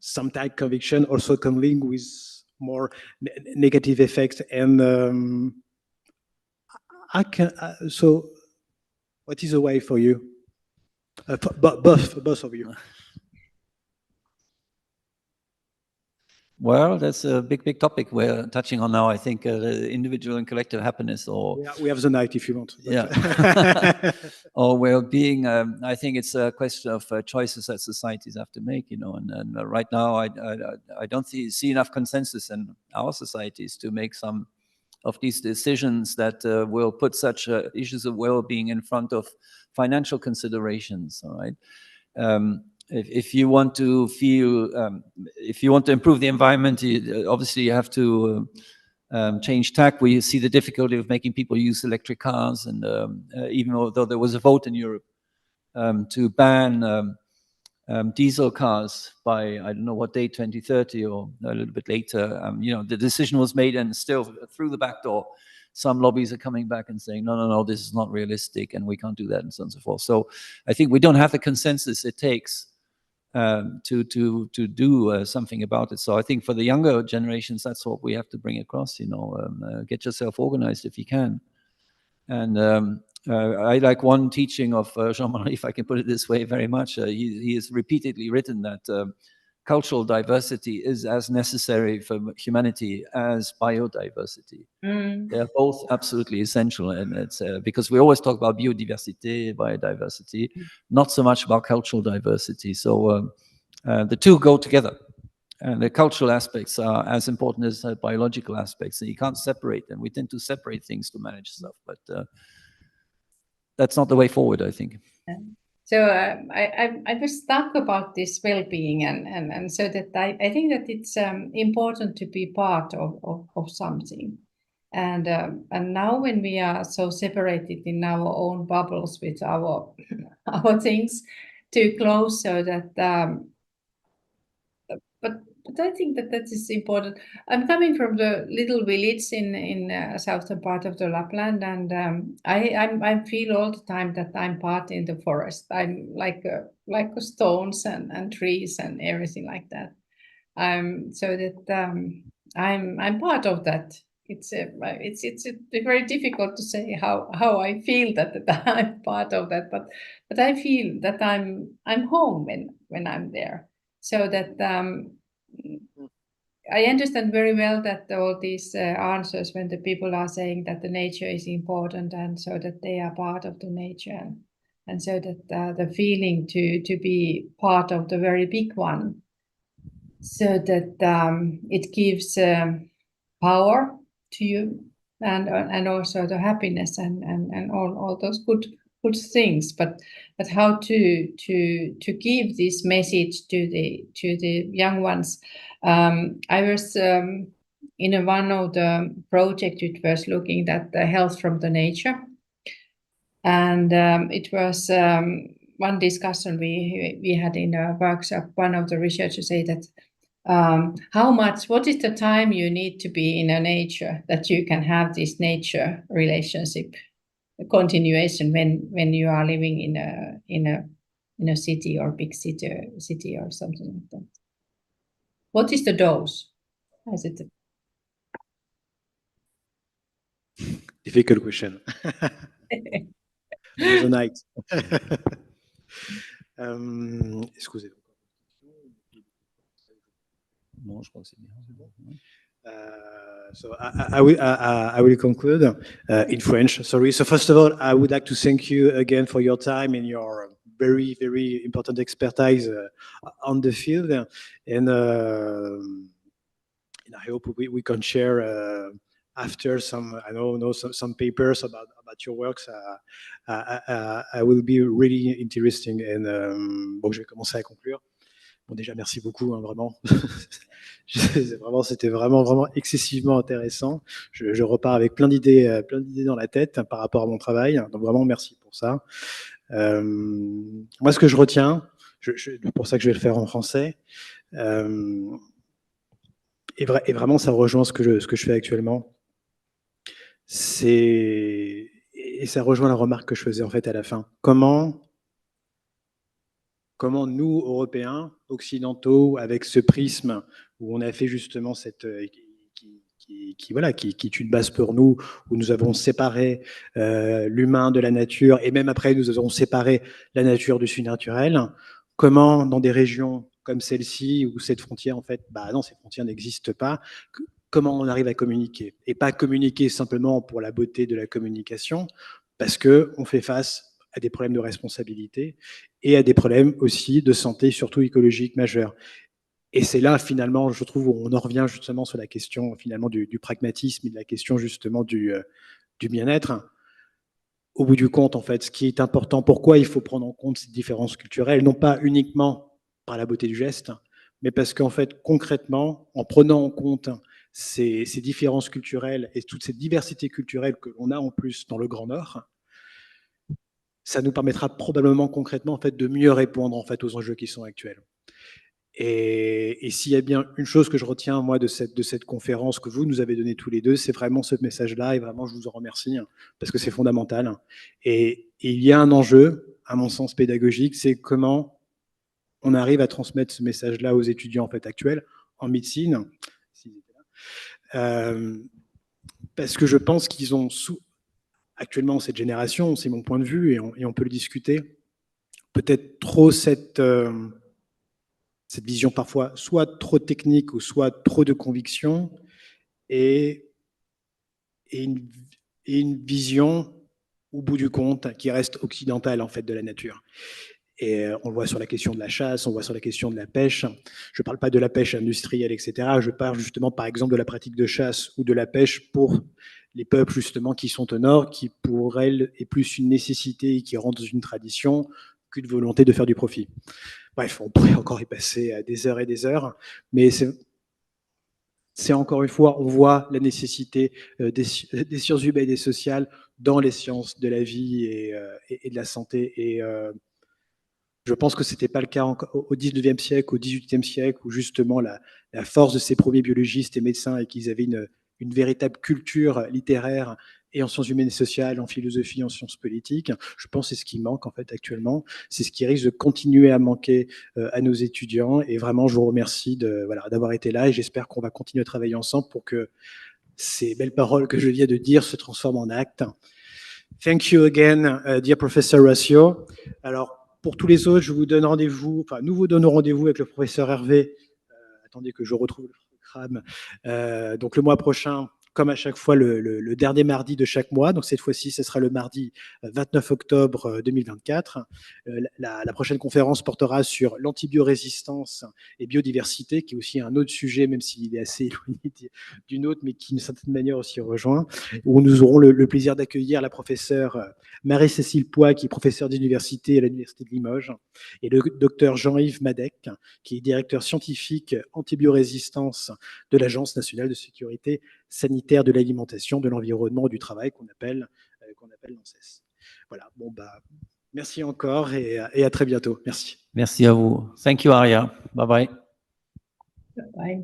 Speaker 1: sometimes conviction also can link with more negative effects. And so what is the way for you? Both of you.
Speaker 2: Well, that's a big topic we're touching on now. I think individual and collective happiness, or
Speaker 1: we have the night if you want.
Speaker 2: Yeah, or well-being. I think it's a question of choices that societies have to make. You know, and right now I don't see enough consensus in our societies to make some of these decisions that will put such issues of well-being in front of financial considerations. All right. If you want to feel, if you want to improve the environment, obviously you have to change tack. We see the difficulty of making people use electric cars, and even though there was a vote in Europe to ban diesel cars by, I don't know what date, 2030 or a little bit later, you know, the decision was made, and still through the back door, some lobbies are coming back and saying, no, this is not realistic and we can't do that, and so on and so forth. So I think we don't have the consensus it takes to do something about it. So I think for the younger generations, that's what we have to bring across, you know, get yourself organized if you can. And I like one teaching of Jean-Marie, if I can put it this way, very much. He has repeatedly written that cultural diversity is as necessary for humanity as biodiversity. They're both absolutely essential, and it's because we always talk about biodiversity, biodiversity, not so much about cultural diversity. So the two go together, and the cultural aspects are as important as biological aspects, and you can't separate them. We tend to separate things to manage stuff, but that's not the way forward, I think.
Speaker 3: So I was stuck about this well-being, and so that I think that it's important to be part of something, and now when we are so separated in our own bubbles with our things too close, so that but I think that is important. I'm coming from the little village in southern part of the Lapland, and I feel all the time that I'm part in the forest. I'm like stones and trees and everything like that. So that I'm part of that it's very difficult to say how I feel that I'm part of that, but I feel that I'm home when I'm there. So that I understand very well that all these answers when the people are saying that the nature is important, and so that they are part of the nature, and so that the feeling to be part of the very big one, so that it gives power to you, and also the happiness and all those good things, but how to give this message to the young ones. I was in one of the projects which was looking at the health from the nature, and it was one discussion we had in a workshop. One of the researchers said that what is the time you need to be in a nature that you can have this nature relationship continuation when you are living in a city or big city or something like that? What is the dose? Is it
Speaker 1: Difficult question. The night. Excusez-moi.
Speaker 2: Non, je crois que c'est bien.
Speaker 1: So I will conclude in French. Sorry. So first of all, I would like to thank you again for your time and your very, very important expertise on the field, and I hope we can share after some some papers about your works. I will be really interesting. And bon, je vais commencer à conclure. Bon, déjà, merci beaucoup, hein, vraiment. C'était vraiment excessivement intéressant. Je repars avec plein d'idées dans la tête, hein, par rapport à mon travail. Donc vraiment, merci pour ça. Moi, ce que je retiens, c'est pour ça que je vais le faire en français, et vraiment, ça rejoint ce que je fais actuellement. Et ça rejoint la remarque que je faisais en fait à la fin. Comment nous, Européens, occidentaux, avec ce prisme où on a fait justement cette qui est une base pour nous, où nous avons séparé l'humain de la nature, et même après nous avons séparé la nature du surnaturel. Comment, dans des régions comme celle-ci, où cette frontière, en fait, non, ces frontières n'existent pas, comment on arrive à communiquer, et pas communiquer simplement pour la beauté de la communication, parce qu'on fait face à des problèmes de responsabilité et à des problèmes aussi de santé, surtout écologique, majeurs. Et c'est là, finalement, je trouve, où on en revient justement sur la question finalement du pragmatisme et de la question justement du bien-être. Au bout du compte, en fait, ce qui est important, pourquoi il faut prendre en compte ces différences culturelles, non pas uniquement par la beauté du geste, mais parce qu'en fait, concrètement, en prenant en compte ces différences culturelles et toute cette diversité culturelle que l'on a en plus dans le Grand Nord, ça nous permettra probablement concrètement en fait, de mieux répondre en fait, aux enjeux qui sont actuels. Et s'il y a bien une chose que je retiens, moi, de cette conférence que vous nous avez donnée tous les deux, c'est vraiment ce message-là, et vraiment, je vous en remercie, parce que c'est fondamental. Et il y a un enjeu, à mon sens pédagogique, c'est comment on arrive à transmettre ce message-là aux étudiants en fait, actuels, en médecine, parce que je pense qu'ils ont, actuellement, cette génération, c'est mon point de vue, et on peut le discuter, peut-être trop cette vision parfois soit trop technique ou soit trop de conviction, et une vision, au bout du compte, qui reste occidentale en fait, de la nature. Et on le voit sur la question de la chasse, on le voit sur la question de la pêche. Je ne parle pas de la pêche industrielle, etc. Je parle justement, par exemple, de la pratique de chasse ou de la pêche pour les peuples justement qui sont au nord, qui pour elles est plus une nécessité et qui rentre dans une tradition qu'une volonté de faire du profit. Bref, on pourrait encore y passer des heures et des heures, mais c'est encore une fois, on voit la nécessité des sciences humaines et sociales dans les sciences de la vie et de la santé. Et je pense que ce n'était pas le cas au 19e siècle, au 18e siècle, où justement la force de ces premiers biologistes et médecins et qu'ils avaient une véritable culture littéraire et en sciences humaines et sociales, en philosophie, en sciences politiques. Je pense que c'est ce qui manque en fait actuellement. C'est ce qui risque de continuer à manquer à nos étudiants. Et vraiment, je vous remercie d'avoir été là, et j'espère qu'on va continuer à travailler ensemble pour que ces belles paroles que je viens de dire se transforment en actes. Thank you again, dear Professor Rautio. Alors, pour tous les autres, je vous donne rendez-vous, enfin, nous vous donnons rendez-vous avec le professeur Hervé. Attendez que je retrouve le programme. Donc, le mois prochain, comme à chaque fois, le dernier mardi de chaque mois. Donc, cette fois-ci, ce sera le mardi 29 octobre 2024. La prochaine conférence portera sur l'antibiorésistance et biodiversité, qui est aussi un autre sujet, même s'il est assez éloigné d'une autre, mais qui, d'une certaine manière, aussi rejoint, où nous aurons le plaisir d'accueillir la professeure Marie-Cécile Poix, qui est professeure d'université à l'Université de Limoges, et le docteur Jean-Yves Madec, qui est directeur scientifique antibiorésistance de l'Agence nationale de sécurité sanitaire de l'alimentation, de l'environnement et du travail, qu'on appelle l'ANSES. Voilà, bon, merci encore et à très bientôt. Merci.
Speaker 2: Merci à vous. Thank you, Arja. Bye bye.
Speaker 3: Bye.